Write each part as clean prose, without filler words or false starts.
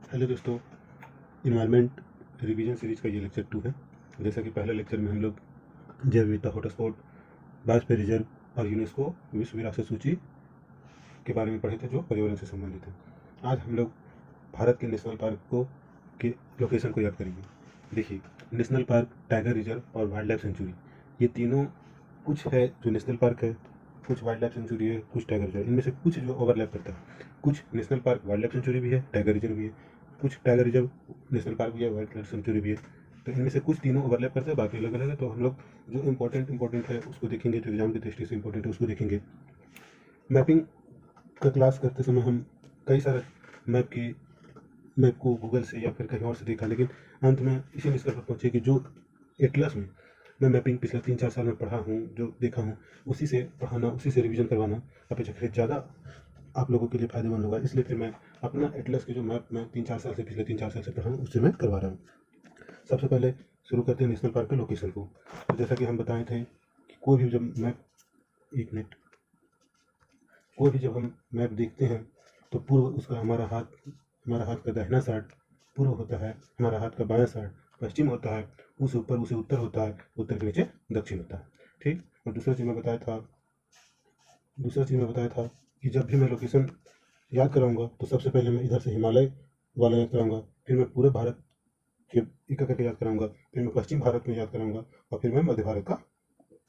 Hello दोस्तों, environment revision series का ये लेक्चर 2 है। जैसा कि पहले लेक्चर में हम लोग जैव विविधता, हॉटस्पॉट, बायोस्फीयर रिजर्व और यूनेस्को विश्व विरासत सूची के बारे में पढ़े थे, जो पर्यावरण से संबंधित है। आज हम लोग भारत के नेशनल पार्क को के लोकेशन को याद करेंगे। देखिए, नेशनल पार्क, टाइगर रिजर्व और वाइल्ड लाइफ सेंचुरी, ये तीनों कुछ है जो नेशनल पार्क है, कुछ वाइल्ड लाइफ सेंचुरी है, कुछ टाइगर रिजर्व। इनमें से कुछ जो ओवरलैप करता है। कुछ national park wild life sanctuary भी है, टाइगर रिजर्व भी है, कुछ टाइगर रिजर्व नेशनल पार्क भी है, वाइल्ड लाइफ सेंचुरी भी है। तो इनमें से कुछ तीनों ओवरलैप करते हैं, बाकी अलग अलग है। तो हम लोग जो इंपॉर्टेंट है उसको देखेंगे, जो एग्जाम की दृष्टि से इंपॉर्टेंट है उसको देखेंगे। मैपिंग का क्लास करते समय हम कई सारे मैप को गूगल से या फिर कहीं और से देखा, लेकिन अंत में इसी निष्कर्ष पर पहुंचे कि जो एटलस में मैं मैपिंग पिछले 3-4 साल में पढ़ा हूँ, जो देखा हूँ, उसी से पढ़ाना, उसी से रिवीजन करवाना अपेक्षाकृत ज़्यादा आप लोगों के लिए फायदेमंद होगा। इसलिए फिर मैं अपना एटलस के जो मैप मैं पिछले 3-4 साल से पढ़ा हूँ, उससे मैं करवा रहा हूँ। सबसे पहले शुरू करते हैं नेशनल पार्क के लोकेशन को। तो जैसा कि हम बताए थे कि कोई भी जब मैप एक मिनट कोई भी जब हम मैप देखते हैं तो पूर्व उसका हमारा हाथ का दाहिना साइड पूर्व होता है, हमारा हाथ का बायां साइड पश्चिम होता है, उस ऊपर उसे उत्तर होता है, उत्तर के नीचे दक्षिण होता है। ठीक। और दूसरा चीज़ मैं बताया था कि जब भी मैं लोकेशन याद कराऊंगा तो सबसे पहले मैं इधर से हिमालय वाला याद कराऊंगा, फिर मैं पूरे भारत के एक करके याद कराऊंगा, फिर मैं पश्चिम भारत में याद कराऊंगा और फिर मैं मध्य भारत का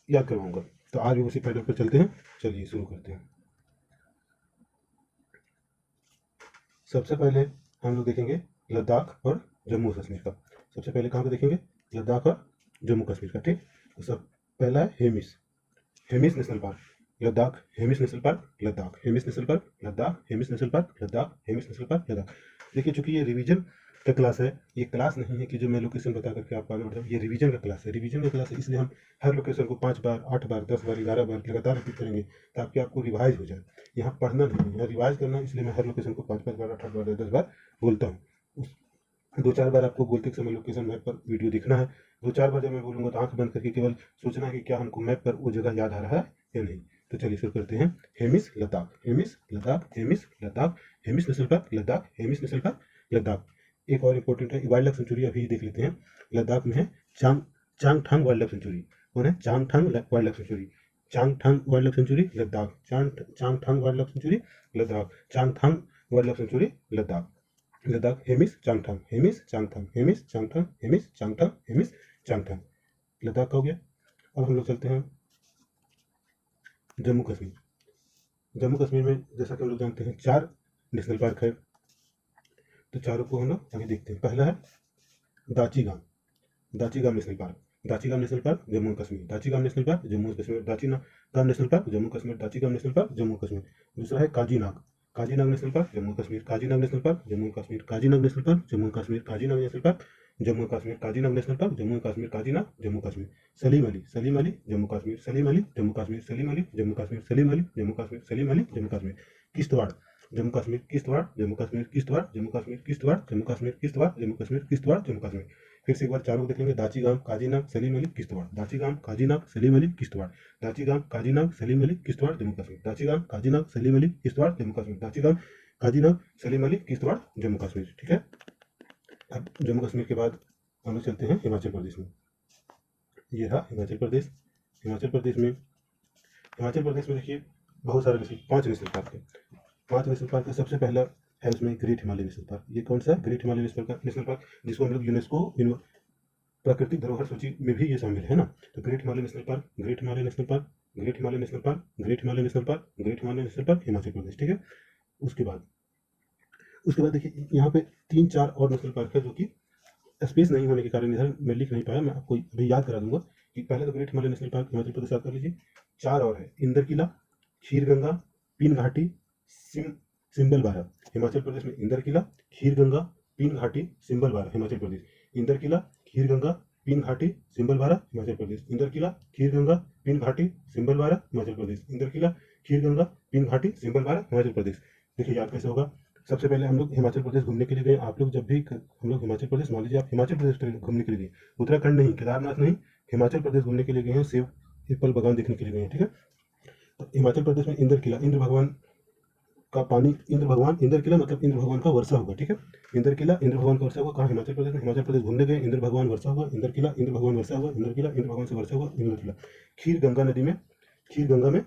याद करवाऊंगा। तो आज भी उसी पैटर्न पर चलते हैं। चलिए शुरू करते हैं। सबसे पहले हम लोग देखेंगे लद्दाख और जम्मू कश्मीर का। सबसे पहले कहाँ का देखेंगे? लद्दाख और जम्मू कश्मीर का। ठीक। तो सब पहला है Hemis national park, Ladakh. Hemis national park, Ladakh. Hemis national park, Ladakh. Hemis national park, Ladakh. Hemis national park, Ladakh. देखिए, चूंकि ये रिवीजन का क्लास है, ये क्लास नहीं है कि जो मैं लोकेशन बता करके आपको आगे बढ़ जाऊँ। ये रिवीजन का क्लास है। रिवीजन का क्लास है, इसलिए हम हर लोकेशन को 5 बार, 8 बार, 10 बार, 11 बार लगातार रिपीट करेंगे, ताकि आपको रिवाइज हो जाए। यहाँ पढ़ना नहीं है, यहाँ रिवाइज करना है। इसलिए मैं हर लोकेशन को 5-5 बार, 8-8 बार, 10-10 बार बोलता हूँ। उस 2-4 बार आपको बोलते समय लोकेशन मैप पर वीडियो देखना है। 2-4 बार जब मैं बोलूँगा तो आंख बंद करके केवल सोचना है कि क्या हमको मैप पर वो जगह याद आ रहा है या नहीं। तो चलिए शुरू करते हैं। Hemis Ladakh, Hemis Ladakh, Hemis Ladakh, Hemis national park, Ladakh. Hemis national park, Ladakh. एक और इंपॉर्टेंट है, वाइल्ड लाइफ सेंचुरी अभी देख लेते हैं। लद्दाख में है चांगथांग वाइल्ड लाइफ सेंचुरी। कौन है? Changthang wild life sanctuary. Changthang wild life sanctuary, Ladakh. Changthang wild life sanctuary, Ladakh. Changthang wild life sanctuary, Ladakh. Ladakh. Hemis Changthang, Hemis Changthang, Hemis Changthang, Hemis Changthang, Hemis Changthang. Ladakh का हो गया। अब हम लोग चलते हैं जम्मू कश्मीर। जम्मू कश्मीर में जैसा कि हम लोग जानते हैं 4 नेशनल पार्क है। तो चारों को हम लोग आगे देखते हैं। पहला है Dachigam, Dachigam national park. Dachigam national park, Jammu Kashmir. Dachigam national park, Jammu Kashmir. Dachigam national park, Jammu Kashmir. Dachigam national park, Jammu Kashmir. दूसरा है Kazinag, Kazinag national park, Jammu Kashmir. Kazinag national park, Jammu Kashmir. Kazinag national park, Jammu Kashmir. Kazinag national park, Jammu Kashmir. Kazinag national park, Jammu Kashmir. Kazinag, Jammu Kashmir. Salim Ali, Salim Ali, Jammu Kashmir. Salim Ali, Jammu Kashmir. Salim Ali, Jammu Kashmir. Salim Ali, Jammu Kashmir. Salim Ali, Jammu Kashmir. Kishtwar, Jammu Kashmir. Kishtwar, Jammu Kashmir. Kishtwar, Jammu Kashmir. Kishtwar, Jammu Kashmir. Kishtwar, Jammu Kashmir. Kishtwar, Jammu Kashmir. फिर से एक बार चारों को देख लेंगे। दाचीगाम, काजीनाग, सलीम अली, किश्तवाड़। दाचीगाम, काजीनाग, सलीम अली, किश्तवाड़। दाचीगाम, काजीनाग, सलीम अली, किश्तवाड़, जम्मू कश्मीर। दाचीगाम, काजीनाग, सलीम अली, किश्तवाड़, जम्मू कश्मीर। दाचीगाम, काजीनाग, सलीम अली, किश्तवाड़, जम्मू कश्मीर। ठीक है। अब जम्मू कश्मीर के बाद हम लोग चलते हैं हिमाचल प्रदेश में। ये रहा हिमाचल प्रदेश। हिमाचल प्रदेश में देखिए बहुत सारे नेशनल 5 नेशनल पार्क है। 5 नेशनल पार्क का सबसे पहला है उसमें ग्रेट हिमालय नेशनल पार्क। ये कौन सा? ग्रेट हिमालय नेशनल पार्क, जिसको हम लोग यूनेस्को प्राकृतिक धरोहर सूची में भी ये शामिल है ना। तो great Himalaya national park, great Himalaya national park, great Himalaya national park, great Himalaya national park, great Himalaya national park, Himachal Pradesh. ठीक है। उसके बाद देखिए यहाँ पे 3-4 और नेशनल पार्क है, जो कि स्पेस नहीं होने के कारण इधर मैं लिख नहीं पाया। मैं आपको अभी याद करा दूंगा कि पहले तो great Himalaya national park Himachal Pradesh याद कर लीजिए। 4 और है, इंदर किला, खीर गंगा, पीन घाटी, सिंबल बारा। हिमाचल प्रदेश में इंदर किला, खीर गंगा, पीन घाटी, सिंबल बारा, हिमाचल प्रदेश। इंदर किला, खीर गंगा, पीन घाटी, सिंबल बारा, हिमाचल प्रदेश। इंदर किला, खीर गंगा, पीन घाटी, सिंबल बारा, हिमाचल प्रदेश। इंदर किला, खीर गंगा, पीन घाटी, सिंबल बारा, हिमाचल प्रदेश। देखिए याद कैसे होगा। सबसे पहले हम लोग हिमाचल प्रदेश घूमने के लिए गए। आप लोग जब भी हम लोग हिमाचल प्रदेश, मान लीजिए आप हिमाचल प्रदेश घूमने के लिए गए, उत्तराखंड नहीं, केदारनाथ नहीं, हिमाचल प्रदेश घूमने के लिए गए हैं, सेब एप्पल बागान देखने के लिए गए हैं। ठीक है। तो हिमाचल प्रदेश में इंद्र किला, इंद्र भगवान का पानी इंद्र किला मतलब इंद्र भगवान का वर्षा होगा, ठीक है। इंद्र किला इंद्र भगवान का वर्षा हुआ, कहाँ, हिमाचल प्रदेश में। हिमाचल प्रदेश घूमने गए, इंद्र भगवान वर्षा हुआ, इंद्र किला इंद्र भगवान वर्षा हुआ, इंद्र किला इंद्र भगवान से वर्षा हुआ, इंद्र किला। खीर गंगा नदी में, खीर गंगा में,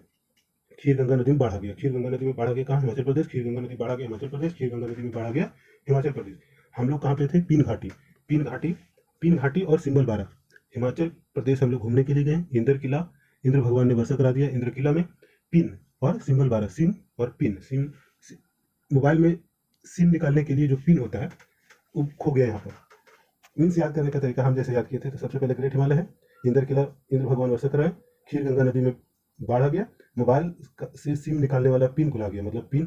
खीर गंगा नदी में बाढ़ आ गया, खीर गंगा नदी में बाढ़ आ गया, कहाँ, हिमाचल प्रदेश। खीर गंगा नदी बाढ़ आ गया हिमाचल प्रदेश, खीर गंगा नदी में बाढ़ आ गया हिमाचल प्रदेश। हम लोग कहाँ पे थे, पीन घाटी, पीन घाटी, पीन घाटी और सिंबल बारा, हिमाचल प्रदेश हम लोग घूमने के लिए गए। इंद्र किला इंद्र भगवान ने वर्षा करा दिया, इंद्र किला में। पिन और सिंबल बारा, सिम और पिन, मोबाइल में सिम निकालने के लिए जो पिन होता है वो खो गया यहाँ पर। मीन्स याद करने का तरीका हम जैसे याद किए थे, तो सबसे पहले ग्रेट हिमालय है, इंद्र किला इंद्र भगवान वर्षा कराए, खीर गंगा नदी में बाढ़ आ गया, मोबाइल से सिम निकालने वाला पिन खुला गया, मतलब पिन,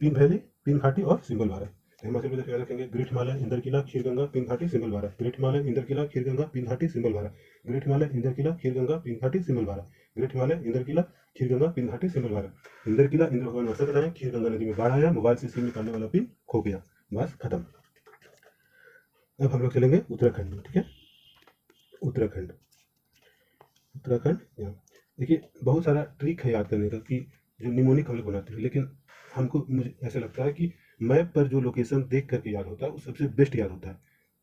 पिन वैली, पिन घाटी और सिंबल बारा। तो हिमाचल प्रदेश याद रखेंगे, ग्रेट हिमालय इंद्र किला खीर गंगा पिन घाटी सिंबल बारा, ग्रेट हिमालय इंद्र किला खीर गंगा पिन घाटी सिंबल बारा, ग्रेट हिमालय इंद्र किला खीर गंगा पिन घाटी सिंबल बारा, ग्रेट हिमालय इंद्र किला खीर गंगा पिन घाटी सिंबल बारा। इंद्र किला इंद्र भगवान वर्षा कराए, खीर गंगा नदी में बाढ़ आया, मोबाइल से सिम निकालने वाला पिन खो गया, बस खत्म। अब हम लोग चलेंगे उत्तराखंड में, ठीक है। उत्तराखंड, उत्तराखंड यहाँ देखिए बहुत सारा ट्रिक है याद करने का कि जो निमोनिक हम लोग बनाते हैं, लेकिन हमको, मुझे ऐसा लगता है कि मैप पर जो लोकेशन देख करके याद होता है वो सबसे बेस्ट याद होता है।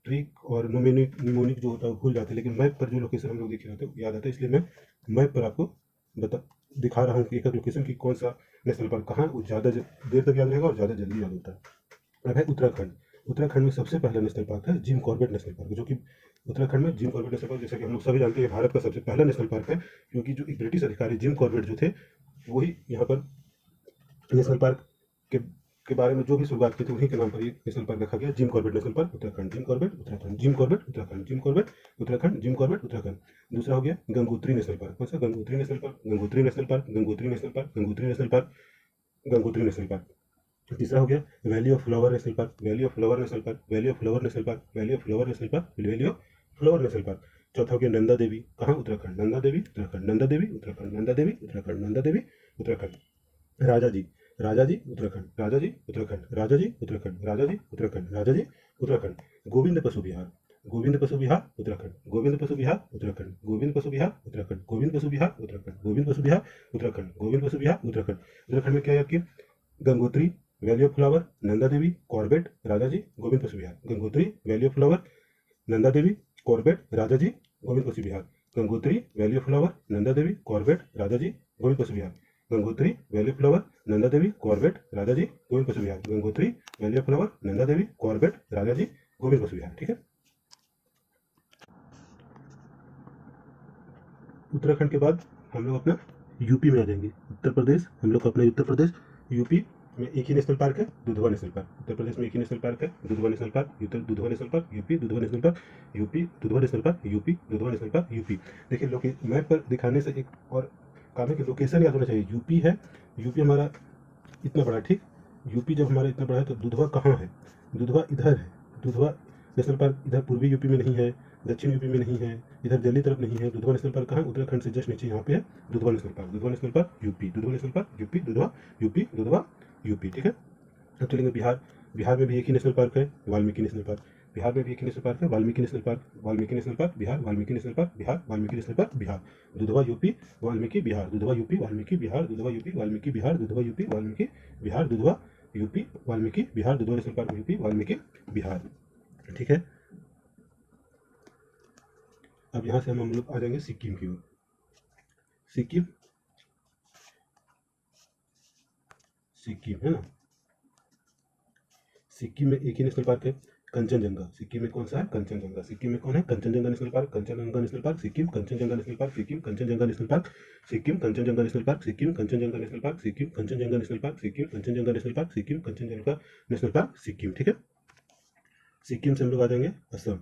ट्रिक और निमोनिक जो होता है वो भूल जाते हैं, लेकिन मैप पर जो लोकेशन हम लोग देखे रहते हैं याद आता है। इसलिए मैं मैप पर आपको दिखा रहा हूँ कि एक लोकेशन की कौन सा नेशनल पार्क कहाँ, वो ज़्यादा देर तक याद रहेगा और ज़्यादा जल्दी याद होता है। अब है उत्तराखंड, उत्तराखंड में सबसे पहला नेशनल पार्क है जिम कॉर्बेट नेशनल पार्क, जो कि उत्तराखंड में जिम कॉर्बेट नेशनल पार्क, जैसा कि हम लोग सभी जानते हैं भारत का सबसे पहला नेशनल पार्क है, क्योंकि जो एक ब्रिटिश अधिकारी जिम कॉर्बेट जो थे वही यहाँ पर नेशनल पार्क के बारे में जो भी शुरुआत की थी उन्हीं के नाम पर ये नेशनल पार्क रखा गया, Jim Corbett national park Uttarakhand, Jim Corbett Uttarakhand, Jim Corbett Uttarakhand, Jim Corbett Uttarakhand, Jim Corbett Uttarakhand. दूसरा हो गया गंगोत्री नेशनल पार्क, कौन सा, Gangotri national park, Gangotri national park, Gangotri national park, Gangotri national park, Gangotri national park. तीसरा हो गया valley of flower national park, valley of flower national park, valley of flower national park, valley of flower national park, valley of flower national park. चौथा हो गया नंदा देवी, कहाँ, उत्तराखंड, नंदा देवी उत्तराखंड, नंदा देवी उत्तराखंड, नंदा देवी उत्तराखंड, नंदा देवी उत्तराखंड। राजा जी, राजा जी उत्तराखंड, राजा जी उत्तराखंड, राजा जी उत्तराखंड, राजा जी उत्तराखंड, राजा जी उत्तराखंड। गोविंद पशु विहार, गोविंद पशु विहार उत्तराखंड, गोविंद पशु विहार उत्तराखंड, गोविंद पशु विहार उत्तराखंड, गोविंद पशु विहार उत्तराखंड, गोविंद पशु विहार उत्तराखंड, गोविंद पशु विहार उत्तराखंड। उत्तराखंड में क्या याद किया, Gangotri, valley of flower, Nanda Devi, Corbett, Raja ji, Govind Pashu Vihar. Gangotri, valley of flower, Nanda Devi, Corbett, Raja ji, Govind Pashu Vihar. Gangotri, valley of flower, Nanda Devi, Corbett, Raja ji, Govind Pashu Vihar. Gangotri, valley of flower, Nanda Devi, Corbett, Raja ji, Govind Pashu Vihar. Gangotri, valley of flower, Nanda Devi, Corbett, Raja ji, Govind Pashu Vihar, ठीक है। उत्तराखंड के बाद हम लोग अपना यूपी में आ जाएंगे, उत्तर प्रदेश, हम लोग अपना उत्तर प्रदेश, यूपी में एक ही नेशनल पार्क है, दुधवा नेशनल पार्क। उत्तर प्रदेश में एक ही नेशनल पार्क है, Dudhwa national park, Dudhwa national park, UP, Dudhwa national park, UP, Dudhwa national park, UP, Dudhwa national park, UP. देखिए मैप पर दिखाने से एक और काम है कि लोकेशन याद होना चाहिए। यूपी है, यूपी हमारा इतना बड़ा, ठीक, यूपी जब हमारा इतना बड़ा है तो दुधवा कहाँ है, दुधवा इधर है, दुधवा नेशनल पार्क इधर पूर्वी यूपी में नहीं है, दक्षिण यूपी में नहीं है, इधर दिल्ली तरफ नहीं है। दुधवा नेशनल पार्क कहाँ, उत्तराखंड से जस्ट नीचे यहाँ पे है Dudhwa national park, Dudhwa national park UP, Dudhwa national park UP, Dudhwa UP, Dudhwa UP, ठीक है। अब चलेंगे बिहार, बिहार में भी एक ही नेशनल पार्क है, वाल्मीकि नेशनल पार्क। बिहार में भी एक ही नेशनल पार्क है, Valmiki national park, Valmiki national park Bihar, Valmiki national park Bihar, Valmiki national park Bihar. Dudhwa UP, Valmiki Bihar, Dudhwa UP, Valmiki Bihar, Dudhwa UP, Valmiki Bihar, Dudhwa UP, Valmiki Bihar, Dudhwa UP, Valmiki Bihar, Dudhwa national park UP, Valmiki Bihar, ठीक है। अब यहाँ से हम लोग आ जाएंगे सिक्किम की ओर। सिक्किम, सिक्किम है ना, सिक्किम में एक ही नेशनल पार्क है, कंचनजंगा। सिक्किम में कौन सा है, कंचनजंगा। सिक्किम में कौन है, Kanchenjunga national park, Kanchenjunga national park, Sikkim, Kanchenjunga national park, Sikkim, Kanchenjunga national park, Sikkim, Kanchenjunga national park, Sikkim, Kanchenjunga national park, Sikkim, Kanchenjunga national park, Sikkim, Kanchenjunga national park, Sikkim, Kanchenjunga national park, Sikkim, ठीक है। सिक्किम से हम लोग आ जाएंगे असम,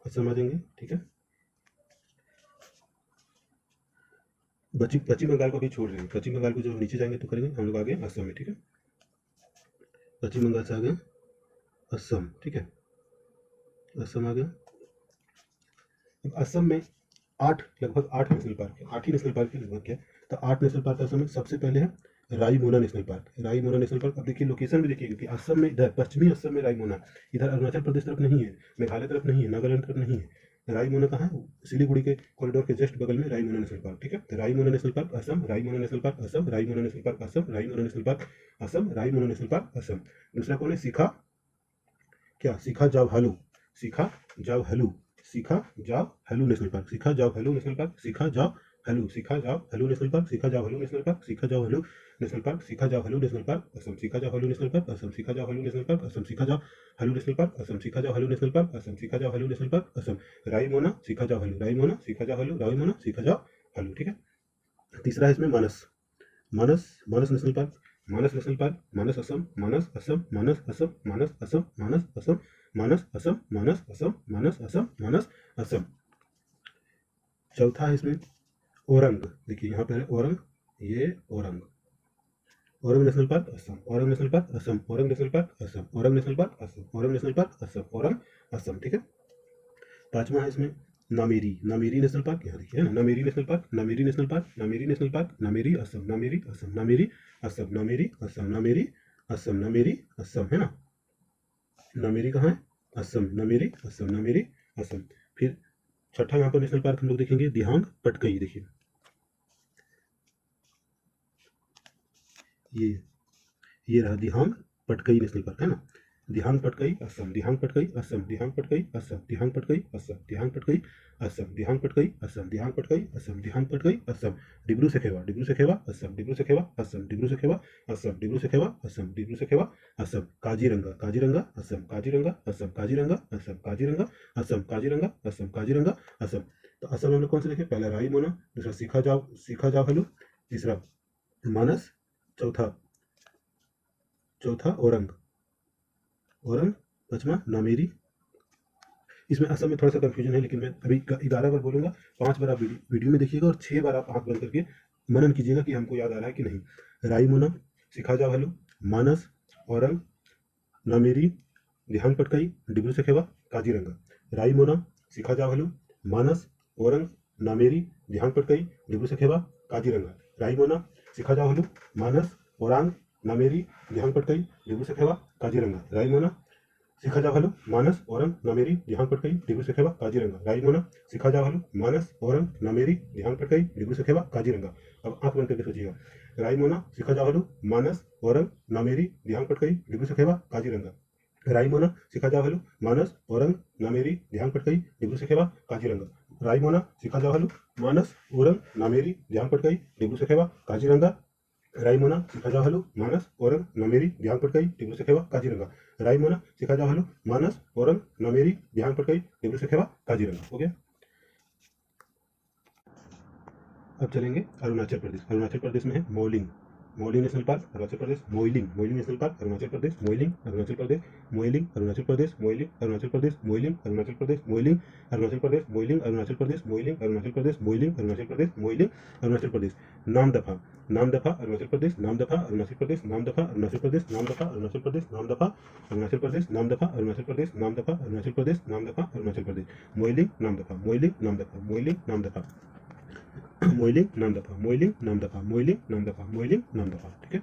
असम आ जाएंगे, ठीक है। पश्चिम बंगाल को भी छोड़ रहे हैं, पश्चिम बंगाल को जब नीचे जाएंगे तो करेंगे हम लोग आगे असम में, ठीक है। पश्चिम बंगाल से आ गए असम, ठीक है, असम आ गया। अब असम में लगभग 8 नेशनल पार्क है, 8 ही नेशनल पार्क है लगभग, क्या तो 8 नेशनल पार्क असम में। सबसे पहले है Raimona national park, Raimona national park. अब देखिए लोकेशन भी देखिए, क्योंकि असम में इधर पश्चिमी असम में रायमोना, इधर अरुणाचल प्रदेश तरफ नहीं है, मेघालय तरफ नहीं है, नागालैंड तरफ नहीं है, रायमोना कहाँ है? सिलीगुड़ी के कॉरिडोर के जस्ट बगल में रायमोना नेशनल पार्क, ठीक है। तो Raimona national park Assam, Raimona national park Assam, Raimona national park Assam, Raimona national park Assam, Raimona national park Assam. दूसरा कौन है? शिखा, क्या? शिखा जाव हलू, शिखा जाव हलू, शिखा Jwhwlao national park, Sikhna Jwhwlao national park, Sikhna जाव हलू, शिखा Jwhwlao national park, Sikhna Jwhwlao national park, Sikhna Jwhwlao national park, Sikhna Jwhwlao national park Assam, Sikhna Jwhwlao national park Assam, Sikhna Jwhwlao national park Assam, Sikhna Jwhwlao national park Assam, Sikhna Jwhwlao national park Assam, Sikhna Jwhwlao national park Assam. Raimona, Sikhna Jwhwlao, Raimona, Sikhna Jwhwlao, Raimona, Sikhna जाव hello, ठीक है। तीसरा है इसमें मानस, मानस, मानस national park, मानस national park, मानस असम, मानस असम, मानस असम, मानस असम, मानस असम, मानस असम, मानस असम, मानस असम, मानस असम। चौथा है इसमें औरंग, देखिए यहाँ पे है औरंग, ये Orang, Orang national park Assam, Orang national park Assam, Orang national park Assam, Orang national park Assam, Orang national park Assam, Orang Assam, ठीक है। पांचवा है इसमें नामेरी, नामेरी नेशनल पार्क, यहाँ देखिए ना, Nameri national park, Nameri national park, Nameri national park, Nameri Assam, Nameri Assam, Nameri Assam, Nameri Assam, Nameri Assam, Nameri Assam, है ना। नामेरी कहाँ है? असम, नामेरी असम, नामेरी असम। फिर छठा यहाँ पर नेशनल पार्क हम लोग देखेंगे दिहांग पटकई, देखिए ये रहा दिहांग पटकई नेशनल पार्क, है ना। दिहांग पटकई असम, दिहांग पटकई असम, दिहांग पटकई असम, दिहांग पटकई असम, दिहांग पटकई असम, दिहांग पटकई असम, दिहांग पटकई असम, दिहांग पटकई असम। डिब्रू सखेवा, डिब्रू सखेवा असम, डिब्रू सखेवा असम, डिब्रू सखेवा असम, डिब्रू सखेवा असम, डिब्रू सखेवा असम। काजीरंगा, काजीरंगा असम, काजीरंगा असम, काजीरंगा असम, काजीरंगा असम, काजीरंगा असम, काजीरंगा असम। तो असम में हम लोग कौन से देखे? पहला रायमोना, दूसरा सीखा जाव हलू, तीसरा मानस, चौथा चौथा औरंग, औरंग, पांचवा नामेरी। इसमें असम में थोड़ा सा कंफ्यूजन है, लेकिन मैं अभी 11 बार बोलूंगा, 5 बार आप वीडियो में देखिएगा और 6 बार आप आंख बंद करके मनन कीजिएगा कि हमको याद आ रहा है कि नहीं। रायमोना, शिखा जाव हलू, मानस, औरंग, नामेरी, दिहांग पटकाई, डिब्रू सखेवा, काजीरंगा। रायमोना, शिखा जाव हलू, मानस, औरंग, नामेरी, दिहांग पटकाई, डिब्रू सखेवा, काजीरंगा। रायमोना, शिखा जाव हलू, मानस, औरंग, नामेरी, दिहांग पटकाई, डिब्रू सखेवा, काजीरंगा। रायमोना, शिखा जाव हलू, मानस, औरंग, नामेरी, दिहांग पटकाई, डिब्रू सखेवा, काजीरंगा। रायमोना, शिखा जाव हलू, मानस, औरंग, नामेरी, दिहांग पटकाई, डिब्रू सखेवा, काजीरंगा। अब आंख बंद करके सोचिएगा। रायमोना, शिखा जाव हलू, मानस, औरंग, नामेरी, दिहांग पटकाई, डिब्रू सखेवा, काजीरंगा। रायमोना, शिखा जाव हलू, मानस, औरंग, नामेरी, दिहांग पटकाई, डिब्रू सखेवा, काजीरंगा। रायमोना, शिखा जाव हलू, मानस, औरंग, नामेरी, दिहांग पटकाई, डिब्रू सखेवा, काजीरंगा। रायमोना, शिखा जाव हलू, मानस, औरंग, नामेरी, दिहांग पटकाई, डिब्रू सखेवा, काजीरंगा। रायमोना, शिखा जाव हलू, मानस, औरंग, नामेरी, दिहांग पटकाई, डिब्रू सखेवा, काजीरंगा। हो गया। अब चलेंगे अरुणाचल प्रदेश। अरुणाचल प्रदेश में है मोइलिंग, मोइलिंग national park Arunachal Pradesh, मोइलिंग, मोइलिंग national park Arunachal Pradesh, मोइलिंग Arunachal प्रदेश, मोइलिंग अरुणाचल प्रदेश, मोइलिंग अरुणाचल प्रदेश, मोइलिंग अरुणाचल प्रदेश, मोइलिंग अरुणाचल प्रदेश, मोइलिंग अरुणाचल प्रदेश, मोइलिंग अरुणाचल प्रदेश, मोइलिंग अरुणाचल प्रदेश, मोइलिंग अरुणाचल प्रदेश। नामदफा, नामदफा अरुणाचल प्रदेश, नामदफा अरुणाचल प्रदेश, नामदफा अरुणाचल प्रदेश, नामदफा अरुणाचल प्रदेश, नामदफा अरुणाचल प्रदेश, नामदफा अरुणाचल प्रदेश, नामदफा अरुणाचल प्रदेश, नामदफा अरुणाचल प्रदेश। मोइलिंग नामदफा, मोइलिंग नामदफा, मोइलिंग नामदफा, मोइलिंग नामदफा, मोइलिंग नामदफा, मोइलिंग नामदफा, मोइलिंग नामदफा, ठीक है।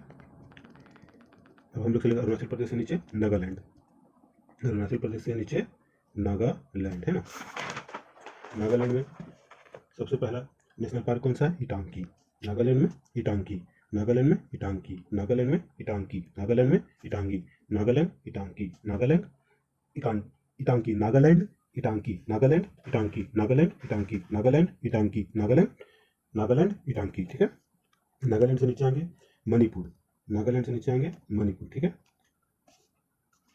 अब हम लोग चलेंगे अरुणाचल प्रदेश से नीचे नागालैंड, अरुणाचल प्रदेश से नीचे नागालैंड, है ना। नागालैंड में सबसे पहला नेशनल पार्क कौन सा है? इटांकी। नागालैंड में इटांकी, नागालैंड में इटांकी, नागालैंड में इटांकी, नागालैंड में इटांगी, नागालैंड इटांकी, नागालैंड इटांकी, नागालैंड इटांकी, नागालैंड इटांकी, नागालैंड इटांकी, नागालैंड इटांकी, नागालैंड, नागालैंड इटांकी, ठीक है। नागालैंड से नीचे आएंगे मणिपुर, नागालैंड से नीचे आएंगे मणिपुर, ठीक है।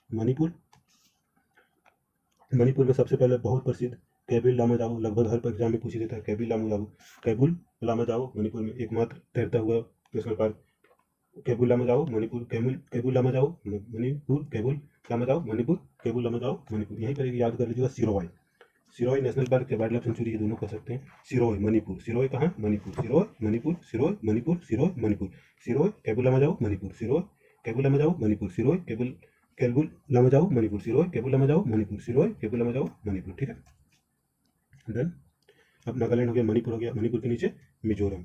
मणिपुर, मणिपुर में सबसे पहले बहुत प्रसिद्ध कैबिल लामा जाओ, लगभग हर एग्जाम में पूछी देता है कैबिल लामा जाओ, कैबुल लामा जाओ मणिपुर में एकमात्र तैरता हुआ नेशनल पार्क। कैबुल लामा जाओ मणिपुर, कैबुल लामा जाओ मणिपुर, कैबुल लामा जाओ मणिपुर, कैबुल लामा जाओ मणिपुर। यहीं पर एक याद कर लीजिएगा सिरोय, सिरोय नेशनल पार्क के वाइल्ड लाइफ सेंचुरी, ये दोनों कह सकते हैं। सिरोय मणिपुर, सिरोय कहाँ? मणिपुर, सिरोय मणिपुर, सिरोय मणिपुर, सिरोय मणिपुर, सिरोय कैबुल लामा जाओ मणिपुर, सिरोय कैबुल लामा जाओ मणिपुर, सिरोय कैबुल कैबुल लामा जाओ मणिपुर, सिरोय कैबुल लामा जाओ मणिपुर, सिरोय कैबुल लामा जाओ मणिपुर, ठीक है। डन। अब नागालैंड हो गया, मणिपुर हो गया, मणिपुर के नीचे मिजोरम,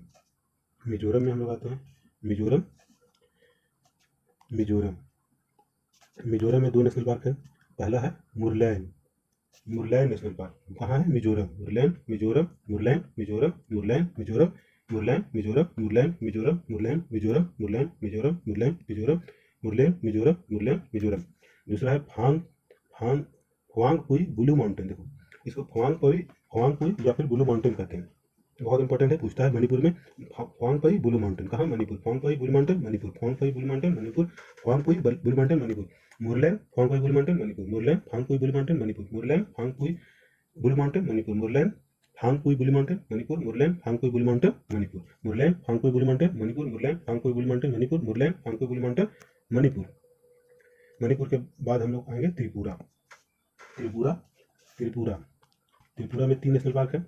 मिजोरम में हम लोग आते हैं मिजोरम, मिजोरम, मिजोरम में 2 नेशनल पार्क है। पहला है मुरलैन, मुरलैन नेशनल पार्क कहाँ है? मिजोरम। मुरलैन मिजोरम, मुरलैन मिजोरम, मुरलैन मिजोरम, मुरलैन मिजोरम, मुरलैन मिजोरम, मुरलैन मिजोरम, मुरलैन मिजोरम, मुरलैन मिजोरम, मुरलैन मिजोरम, मुरलैन मिजोरम। दूसरा है फांग फांग हुआंगपुई ब्लू माउंटेन। देखो इसको हुआंगपुई या फिर ब्लू माउंटेन कहते हैं। बहुत इंपॉर्टेंट है, पूछता है मणिपुर में। हुआंगपुई ब्लू माउंटेन कहाँ? Manipur. Phawngpui blue mountain Manipur, Phawngpui blue mountain Manipur, Phawngpui blue mountain Manipur. Murlen Phawngpui blue mountain Manipur, Murlen Phawngpui blue mountain Manipur, Murlen Phawngpui blue mountain Manipur, Murlen Phawngpui blue mountain Manipur, Murlen Phawngpui blue mountain Manipur, Murlen Phawngpui blue mountain Manipur, Murlen Phawngpui blue mountain Manipur, Murlen Phawngpui blue mountain Manipur. Manipur के बाद हम लोग आएंगे त्रिपुरा। त्रिपुरा त्रिपुरा त्रिपुरा में 3 नेशनल पार्क है।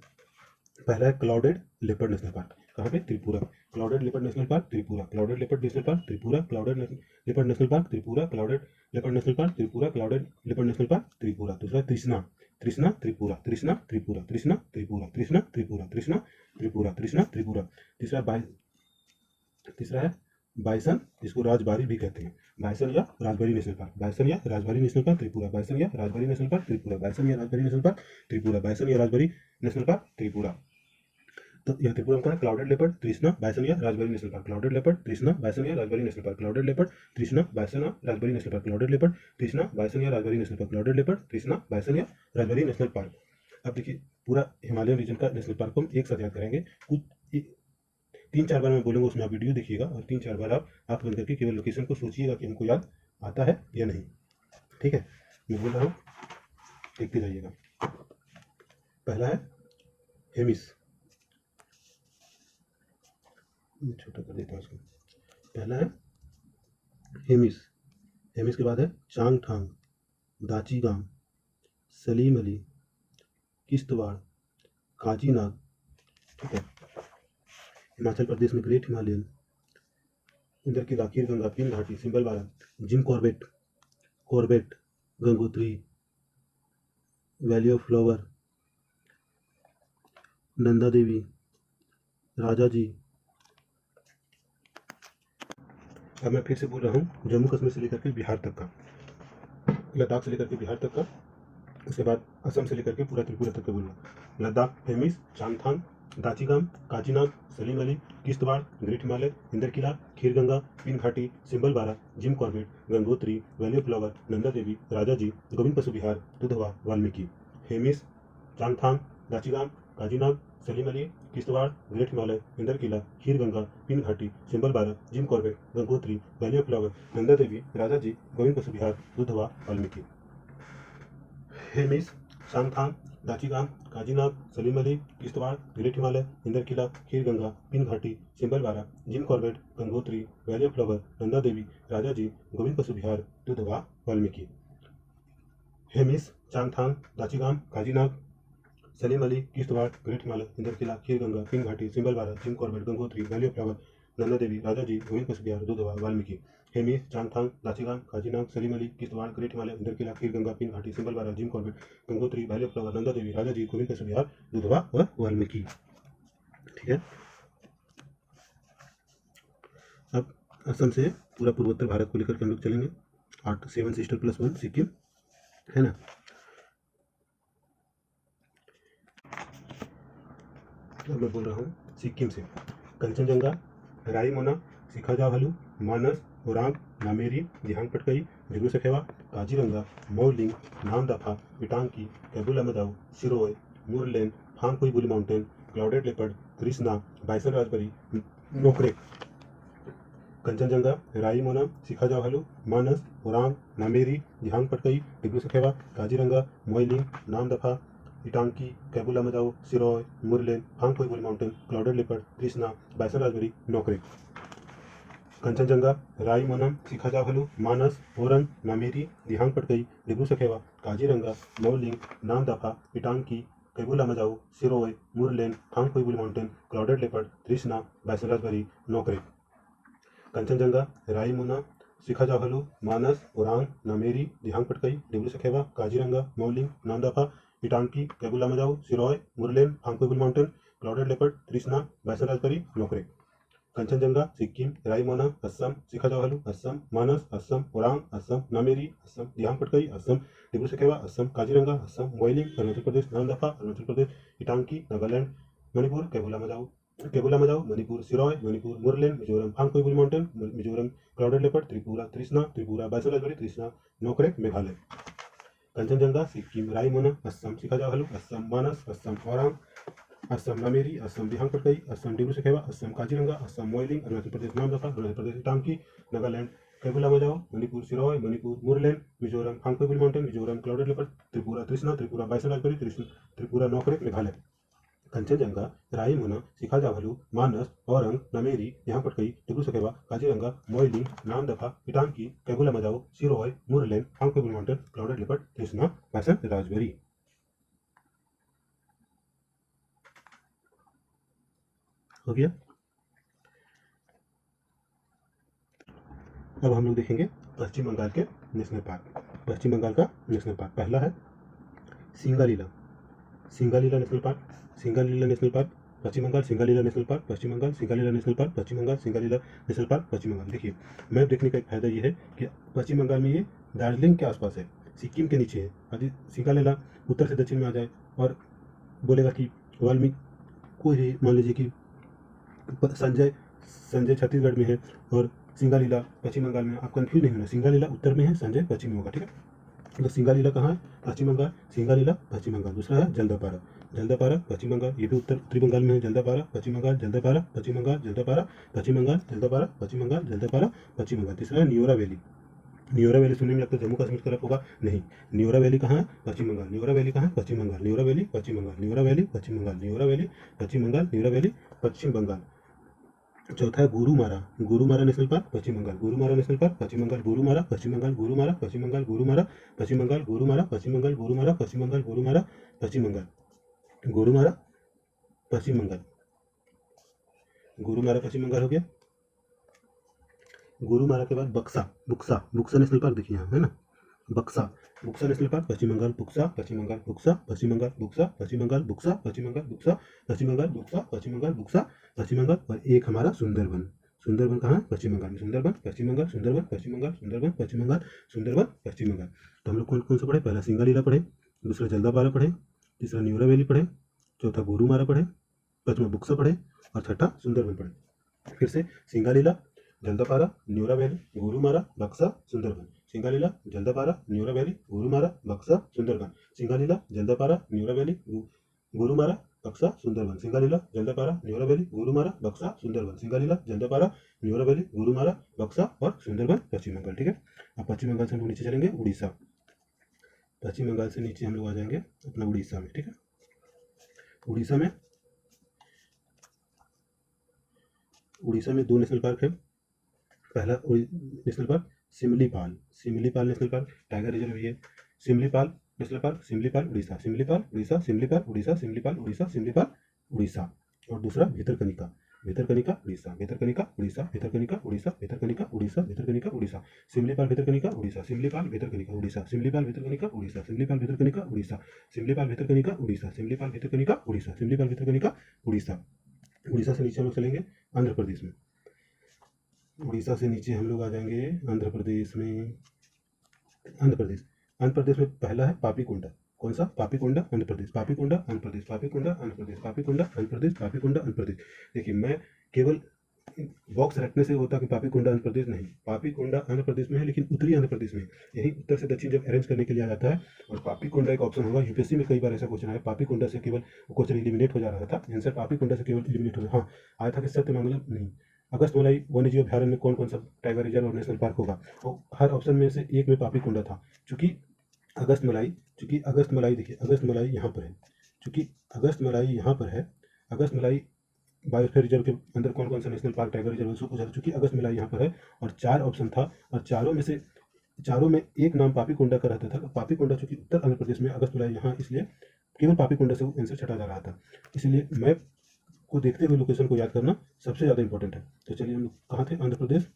पहला है क्लाउडेड लेपर्ड नेशनल पार्क। कहाँ पे? Tripura. Clouded leopard national park Tripura, clouded leopard national park Tripura, clouded leopard national park Tripura, clouded leopard national park Tripura, clouded leopard national park Tripura. दूसरा तृष्णा तृष्णा त्रिपुरा, तृष्णा त्रिपुरा, तृष्णा त्रिपुरा, तृष्णा त्रिपुरा, तृष्णा त्रिपुरा, तृष्णा त्रिपुरा। तीसरा है बाइसन, जिसको राजबारी भी कहते हैं। बाइसन या राजबारी नेशनल पार्क, बाइसन या Rajbari national park Tripura, bison या Rajbari national park Tripura, bison या Rajbari national park Tripura, bison या राजबारी नेशनल पार्क त्रिपुरा। तो यह त्रिपुरा में क्लाउडेड लेपर्ड, तृष्णा, बाइसन या Rajbari national park, clouded leopard, तृष्णा, बाइसन या Rajbari national park, clouded leopard, तृष्णा, बाइसन या Rajbari national park, clouded leopard, तृष्णा, बाइसन या Rajbari national park, clouded leopard, तृष्णा, बाइसन या राजबारी नेशनल पार्क। अब देखिए पूरा हिमालयन रीजन का नेशनल पार्क को हम एक साथ याद करेंगे। कुछ 3-4 बार मैं बोलूंगा, उसमें आप वीडियो देखिएगा और 3-4 बार आप आंख बंद करके केवल लोकेशन को सोचिएगा कि हमको याद आता है या नहीं। ठीक है, मैं बोल रहा हूँ, देखते जाइएगा। पहला है हेमिस, छोटा कर देता हूँ इसको। पहला है हेमिस, हेमिस के बाद है चांगथांग, दाचीगाम, सलीम अली, किश्तवाड़, काजीनाग। ठीक है, हिमाचल प्रदेश में ग्रेट हिमालयन, इंदर की खीर Ganga, Pin Ghati, Simbalbara, Jim Corbett, Corbett, Gangotri, valley of flower, Nanda Devi, Raja ji. अब मैं फिर से बोल रहा हूँ, जम्मू कश्मीर से लेकर के बिहार तक का, लद्दाख से लेकर के बिहार तक का, उसके बाद असम से लेकर के पूरा त्रिपुरा तक का बोलूँगा। Ladakh, Hemis, Changthang, Dachigam, Kazinag, Salim Ali, Kishtwar, great Himalaya, Inderkilla, Khirganga, Pin Ghati, Simbalbara, Jim Corbett, Gangotri, valley of flower, Nanda Devi, Raja ji, Govind Pashu Vihar, Dudhwa, Valmiki. Hemis, Changthang, Dachigam, Kazinag, Salim Ali, Kishtwar, great Himalaya, Inderkilla, Khirganga, Pin Ghati, Simbalbara, Jim Corbett, Gangotri, valley of flower, Nanda Devi, Raja ji, Govind Pashu Vihar, Dudhwa, Valmiki. Hemis, Changthang, Dachigam, Kazinag, Salim Ali, Kishtwar, great Himalaya, Inderkilla, Khirganga, Pin Ghati, Simbalbara, Jim Corbett, Gangotri, valley of flower, Nanda Devi, Raja ji, Govind Pashu Vihar, Dudhwa, Valmiki. Hemis, Changthang, Dachigam, Kazinag, Salim Ali, Kishtwar, great Himalaya, Inderkilla, Khirganga, Pin Ghati, Simbalbara, Jim Corbett, Gangotri, valley of flower, Nanda Devi, Raja ji, Govind Pashu Vihar, Dudhwa, Valmiki. Hemis, Changthang, Dachigam, Kazinag, Salim Ali, Kishtwar, great Himalaya, Inderkilla, Khirganga, Pin Ghati, Simbalbara, Jim Corbett, Gangotri, valley of flower, Nanda Devi, Raja ji, Govind Pashu Vihar, Dudhwa व वाल्मीकि। ठीक है, अब असम से पूरा पूर्वोत्तर भारत को लेकर के हम लोग चलेंगे। 7 सिस्टर प्लस 1 सिक्किम है ना। अब मैं बोल रहा हूँ सिक्किम से कंचनजंगा, राईमोना, सिखाजाहलू, मानस, ओरांग, नामेरी, दिहांग पटकई, जुगू Saikhowa, Kaziranga, Mouling, Namdapha, Intanki, Keibul Lamjao, Sirohi, Murlen, Phawngpui blue mountain, clouded leopard, Krishna, bison Rajbari, Nokrek. Kanchenjunga, Raimona, Sikhna Jwhwlao, Manas, Orang, Nameri, Dihing Patkai, जुगू Saikhowa, Kaziranga, Mouling, Namdapha, Intanki, Keibul Lamjao, Sirohi, Murlen, Phawngpui blue mountain, clouded leopard, Krishna, bison Rajbari, Nokrek. Kanchenjunga, Raimona, Sikhna Jwhwlao, Manas, Orang, Nameri, Dihing Patkai, Dibru Saikhowa, Kaziranga, Mouling, Namdapha, Intanki, Keibul Lamjao, Sirohi, Murlen, Phawngpui blue mountain, clouded leopard, Krishna, bison Rajbari, Nokrek. Kanchenjunga, Raimona, Sikhna Jwhwlao, Manas, Orang, Nameri, Dihing Patkai, Dibru Saikhowa, Kaziranga, Mouling, Namdapha, Intanki, Keibul Lamjao, Sirohi, Murlen, Phawngpui blue mountain, clouded leopard, Krishna, bison Rajbari, Nokrek. Kanchenjunga Sikkim, Raimona Assam, Sikhna Jwhwlao Assam, Manas Assam, Orang Assam, Nameri Assam, Dihing Patkai Assam, Dibru Saikhowa Assam, Kaziranga Assam, Mouling Arunachal Pradesh, Namdapha Arunachal Pradesh, Intanki Nagaland, Manipur Keibul Lamjao Manipur, Sirohi Manipur, Murlen Mizoram, Phawngpui mountain Mizoram, clouded leopard Tripura, Tripura बाइसोलाजोरी Trishna, Nokrek Meghalaya. Kanchenjunga Sikkim, Raimona Assam, Sikhna Jwhwlao Assam, Manas Assam, Orang Assam, Nameri Assam, Dihing Patkai Assam, Dibru Saikhowa Assam, Kaziranga Assam, Mouling Arunachal Pradesh, Namdapha Arunachal Pradesh, Intanki Nagaland, Keibul Lamjao Manipur, Sirohi Manipur, Murlen Mizoram, Phawngpui mountain Mizoram, clouded leopard Tripura, Tripura बाइसोलाजोरी Tripura, Nokrek Meghalaya. Kanchenjunga, Raimona, Sikhna Jwhwlao, Manas, Orang, Nameri, Dihing Patkai, Dibru Saikhowa, Kaziranga, Mouling, Namdapha, Intanki, Keibul Lamjao, Sirohi, Murlen, Phawngpui mountain, clouded leopard, Trishna, Rajbari. हो गया। अब हम लोग देखेंगे पश्चिम बंगाल के नेशनल पार्क। पश्चिम बंगाल का नेशनल पार्क पहला है Singalila national park. Singalila national park Paschim Bangal, Singalila national park Paschim Bangal, Singalila national park Paschim Bangal, Singalila national park Paschim Bangal. देखिए, मैप देखने का एक फायदा ये है कि पश्चिम बंगाल में ये दार्जिलिंग के आसपास है, सिक्किम के नीचे है। यदि सिंगालीला उत्तर से दक्षिण में आ जाए और बोलेगा कि वाल्मीकि कोई मान लीजिए कि संजय छत्तीसगढ़ में है और सिंगालीला पश्चिम बंगाल में, आप कंफ्यूज नहीं होना, सिंगालीला उत्तर में है, संजय पश्चिम में होगा, ठीक है। तो सिंगालीला कहाँ है? पश्चिम बंगाल, सिंगालीला पश्चिम बंगाल। दूसरा है जल्दापारा पश्चिम बंगाल, ये भी उत्तरी बंगाल में है। जल्दापारा पश्चिम बंगाल, जल्दापारा पश्चिम बंगाल, जल्दापारा पश्चिम बंगाल, जल्दापारा पश्चिम बंगाल, जल्दापारा पश्चिम बंगाल। तीसरा है न्योरा वैली सुनने में लगता है जम्मू कश्मीर की तरफ होगा, नहीं। न्योरा वैली कहाँ है? पश्चिम बंगाल। न्योरा वैली कहाँ है? पश्चिम बंगाल। न्योरा वैली पश्चिम बंगाल, न्योरा वैली पश्चिम बंगाल, न्योरा वैली पश्चिम बंगाल, न्योरा वैली पश्चिम बंगाल। चौथा है Gorumara national park Paschim Bengal, Gorumara national park Paschim Bengal, Gorumara पश्चिम बंगाल, गुरुमारा पश्चिम बंगाल, गुरुमारा पश्चिम बंगाल, गुरुमारा पश्चिम बंगाल, गुरुमारा पश्चिम बंगाल, गुरुमारा पश्चिम बंगाल, गुरुमारा पश्चिम बंगाल, गुरुमारा पश्चिम बंगाल हो गया। गुरुमारा के बाद बुक्सा नेशनल पार्क देखिए यहाँ है ना, बुक्सा नेशनल पार्क पश्चिम बंगाल, बुक्सा पश्चिम बंगाल, बुक्सा पश्चिम बंगाल, बुक्सा पश्चिम बंगाल, बुक्सा पश्चिम बंगाल, बुक्सा पश्चिम बंगाल, बुक्सा पश्चिम बंगाल, बुक्सा पश्चिम बंगाल। और एक हमारा सुंदरबन कहाँ है? पश्चिम बंगाल में। सुंदरबन पश्चिम बंगाल, सुंदरबन पश्चिम बंगाल, सुंदरबन पश्चिम बंगाल, सुंदरबन पश्चिम बंगाल। तो हम लोग कौन कौन सा पढ़े? पहला सिंगालीला पढ़े, दूसरा जल्दापारा पढ़े, तीसरा न्योरा वैली पढ़े, चौथा गुरुमारा पढ़े, पांचवा बुक्सा पढ़े और छठा सुंदरबन पढ़े। फिर से सिंगालीला, जल्दापारा, न्योरा वैली, गुरुमारा, बक्सा, सुंदरबन। सिंगालीला, जल्दापारा, न्योरा वैली, गुरुमारा, बक्सा, सुंदरबन। सिंगालीला, जल्दापारा, न्योरा वैली, गुरुमारा, बक्सा, सुंदरबन। सिंगालीला, जल्दापारा, न्योरा वैली, गुरुमारा, बक्सा, सुंदरबन। सिंगालीला, जल्दापारा, न्योरा वैली, गुरुमारा, बक्सा और सुंदरबन पश्चिम बंगाल, ठीक है। अब पश्चिम बंगाल से हम लोग नीचे चलेंगे उड़ीसा। पश्चिम बंगाल से नीचे हम लोग आ जाएंगे अपना उड़ीसा में, ठीक है। उड़ीसा में दो नेशनल पार्क है। पहला national park Similipal national park, tiger reserve भी है। Similipal national park, Similipal Orissa, Similipal Orissa, Similipal Orissa, Similipal Orissa, Similipal Orissa. और दूसरा भितरकनिका उड़ीसा, भितरकनिका उड़ीसा, भितरकनिका उड़ीसा, भितरकनिका उड़ीसा, भितरकनिका उड़ीसा। सिमलीपाल भितरकनिका उड़ीसा, सिमलीपाल भितरकनिका उड़ीसा, सिमलीपाल भितरकनिका उड़ीसा, सिमलीपाल भितरकनिका उड़ीसा, सिमलीपाल भितरकनिका उड़ीसा, सिमलीपाल भितरकनिका उड़ीसा, सिमलीपाल भितरकनिका उड़ीसा। उड़ीसा से नीचे हम लोग चलेंगे आंध्र प्रदेश में। उड़ीसा से नीचे हम लोग आ जाएंगे आंध्र प्रदेश में। आंध्र प्रदेश में पहला है पापीकोंडा। कौन सा? पापीकोंडा आंध्र प्रदेश, पापीकोंडा आंध्र प्रदेश, पापीकोंडा आंध्र प्रदेश, पापीकोंडा आंध्र प्रदेश, पापीकोंडा आंध्र प्रदेश। देखिए, मैं केवल बॉक्स रखने से होता कि पापीकोंडा आंध्र प्रदेश नहीं, पापीकोंडा आंध्र प्रदेश में है, लेकिन उत्तरी आंध्र प्रदेश में। यही उत्तर से दक्षिण जब अरेंज करने के लिए आ जाता है और पापीकोंडा एक ऑप्शन होगा। यूपीएससी में कई बार ऐसा क्वेश्चन आया, पापीकोंडा से केवल क्वेश्चन एलिमिनेट हो जा रहा था, आंसर पापीकोंडा से केवल एलिमिनेट हो रहा। हाँ, आया था कि सत्यमंगलम नहीं। अगस्तमलाई वन्यजीव अभ्यारण्य में कौन कौन सा टाइगर रिजर्व और नेशनल पार्क होगा? तो हर ऑप्शन में से एक में पापीकोंडा था। चूंकि अगस्तमलाई देखिए, अगस्तमलाई यहाँ पर है, चूंकि अगस्तमलाई यहाँ पर है, अगस्तमलाई बायोस्फीयर रिजर्व के अंदर कौन कौन सा नेशनल पार्क टाइगर रिजर्व उसको पूछा था। चूंकि अगस्तमलाई यहाँ पर है और 4 ऑप्शन था और चारों में एक नाम पापीकोंडा का रहता था। तो पापीकोंडा चूंकि उत्तर आंध्र प्रदेश में, अगस्तमलाई यहाँ, इसलिए केवल पापीकोंडा से आंसर छटा जा रहा था। इसलिए मैप को देखते हुए लोकेशन को याद करना सबसे ज़्यादा इंपॉर्टेंट है। तो चलिए हम लोग कहाँ थे? आंध्र प्रदेश।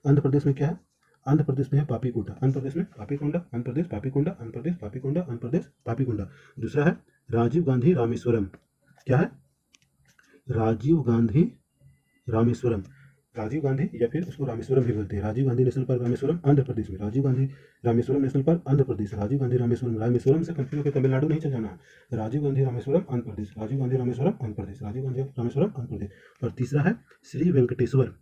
आंध्र प्रदेश में क्या है? आंध्र प्रदेश में है पापीकोंडा, आंध्र प्रदेश में पापीकोंडा, आंध्र प्रदेश पापीकोंडा, आंध्र प्रदेश पापीकोंडा, आंध्र प्रदेश पापीकोंडा। दूसरा है राजीव गांधी रामेश्वरम। क्या है? राजीव गांधी रामेश्वरम, राजीव गांधी या फिर उसको रामेश्वरम भी बोलते हैं। राजीव गांधी नेशनल पार्क रामेश्वरम आंध्र प्रदेश में। Rajiv Gandhi Rameswaram national park Andhra Pradesh. राजीव गांधी रामेश्वरम, रामेश्वरम से कंफ्यूज होकर तमिलनाडु नहीं चल जाना है। राजीव गांधी रामेश्वरम आंध्र प्रदेश। राजीव गांधी रामेश्वरम आंध्र प्रदेश। राजीव गांधी रामेश्वरम आंध्र प्रदेश। और तीसरा है श्री वेंकटेश्वर,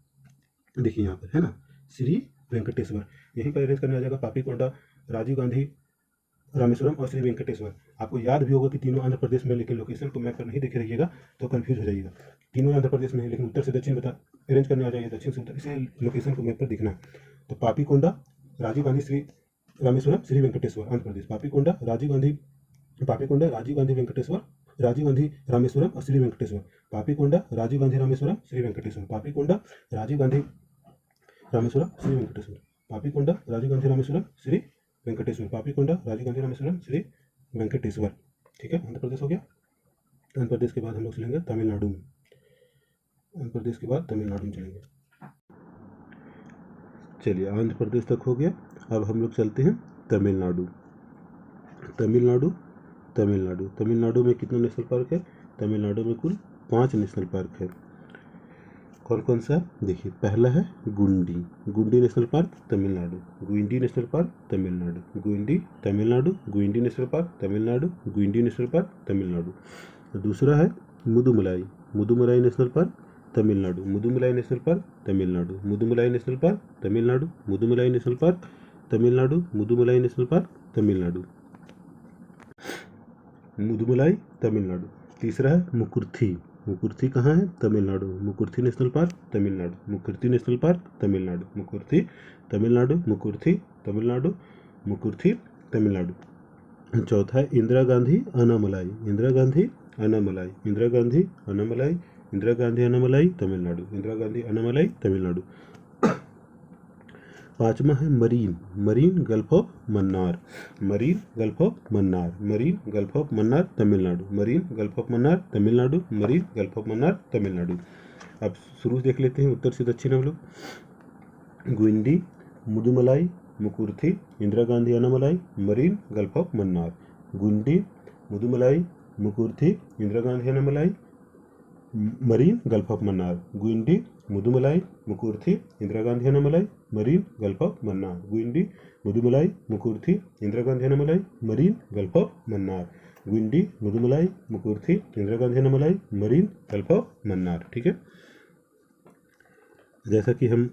देखिए यहाँ पर है ना, श्री वेंकटेश्वर, यहीं पर अरेंज करने आ जाएगा पापीकोंडा, राजीव गांधी रामेश्वरम और श्री वेंकटेश्वर। आपको याद भी होगा कि तीनों आंध्र प्रदेश में, लेकिन लोकेशन को मैप पर नहीं देखे रहिएगा तो कंफ्यूज हो जाइएगा। तीनों आंध्र प्रदेश में है, लेकिन उत्तर से दक्षिण बता अरेंज करने आ जाइए, दक्षिण से उत्तर, इसलिए लोकेशन को मैप पर दिखना है। तो पापीकोंडा, राजीव गांधी, श्री रामेश्वरम, श्री वेंकटेश्वर आंध्र प्रदेश। पापीकोंडा, राजीव गांधी, पापीकोंडा, राजीव गांधी वेंकटेश्वर, राजीव गांधी रामेश्वरम और श्री वेंकटेश्वर। पापीकोंडा, राजीव गांधी रामेश्वरम, श्री वेंकटेश्वर। पापीकोंडा, राजीव गांधी रामेश्वरम, श्री वेंकटेश्वर। पापीकोंडा, राजीव गांधी रामेश्वरम, श्री वेंकटेश्वर। पापीकोंडा, राजीव गांधी रामेश्वरम, श्री वेंकटेश्वर। ठीक है, आंध्र प्रदेश हो गया। आंध्र प्रदेश के बाद हम लोग चलेंगे तमिलनाडु में। आंध्र प्रदेश के बाद तमिलनाडु में चलेंगे। चलिए, आंध्र प्रदेश तक हो गया। अब हम लोग चलते हैं तमिलनाडु। तमिलनाडु, तमिलनाडु, तमिलनाडु में कितने नेशनल पार्क है? तमिलनाडु में कुल 5 नेशनल पार्क है। कौन कौन सा? देखिए, पहला है गुंडी, गुंडी national park Tamil Nadu. Guindy national park Tamil Nadu. Guindy Tamil Nadu, Guindy national park Tamil Nadu. Guindy national park Tamil Nadu. दूसरा है Mudumalai, Mudumalai national park Tamil Nadu. Mudumalai national park Tamil Nadu. Mudumalai national park Tamil Nadu. Mudumalai national park Tamil Nadu. Mudumalai national park Tamil Nadu. Mudumalai Tamil Nadu. तीसरा है मुकुर्थी, मुकुर्थी कहाँ है? Tamil Nadu. Mukurthi national park Tamil Nadu. Mukurthi national park Tamil Nadu. Mukurthi Tamil Nadu. Mukurthi Tamil Nadu. Mukurthi Tamil Nadu. चौथा है इंदिरा गांधी अनामलाई, इंदिरा गांधी अनामलाई, इंदिरा गांधी अनामलाई, इंदिरा गांधी अनामलाई तमिलनाडु। इंदिरा गांधी अनामलाई तमिलनाडु। पांचवा है marine, marine gulf of Mannar, marine gulf of Mannar, marine gulf of Mannar Tamil Nadu. Marine gulf of Mannar Tamil Nadu. Marine gulf of Mannar Tamil Nadu. अब शुरू देख लेते हैं उत्तर से दक्षिण हम लोग। Guindy, Mudumalai, Mukurthi, Indira Gandhi Anamalai, marine gulf of Mannar. Guindy, Mudumalai, Mukurthi, Indira Gandhi Anamalai, marine gulf of Mannar. Guindy, Mudumalai, Mukurthi, Indira Gandhi Anamalai, marine gulf of Mannar. Guindy, Mudumalai, Mukurthi, Indira Gandhi Anamalai, marine gulf of Mannar. Guindy, Mudumalai, Mukurthi, Indira Gandhi Anamalai, marine gulf of Mannar. ठीक है, जैसा कि हम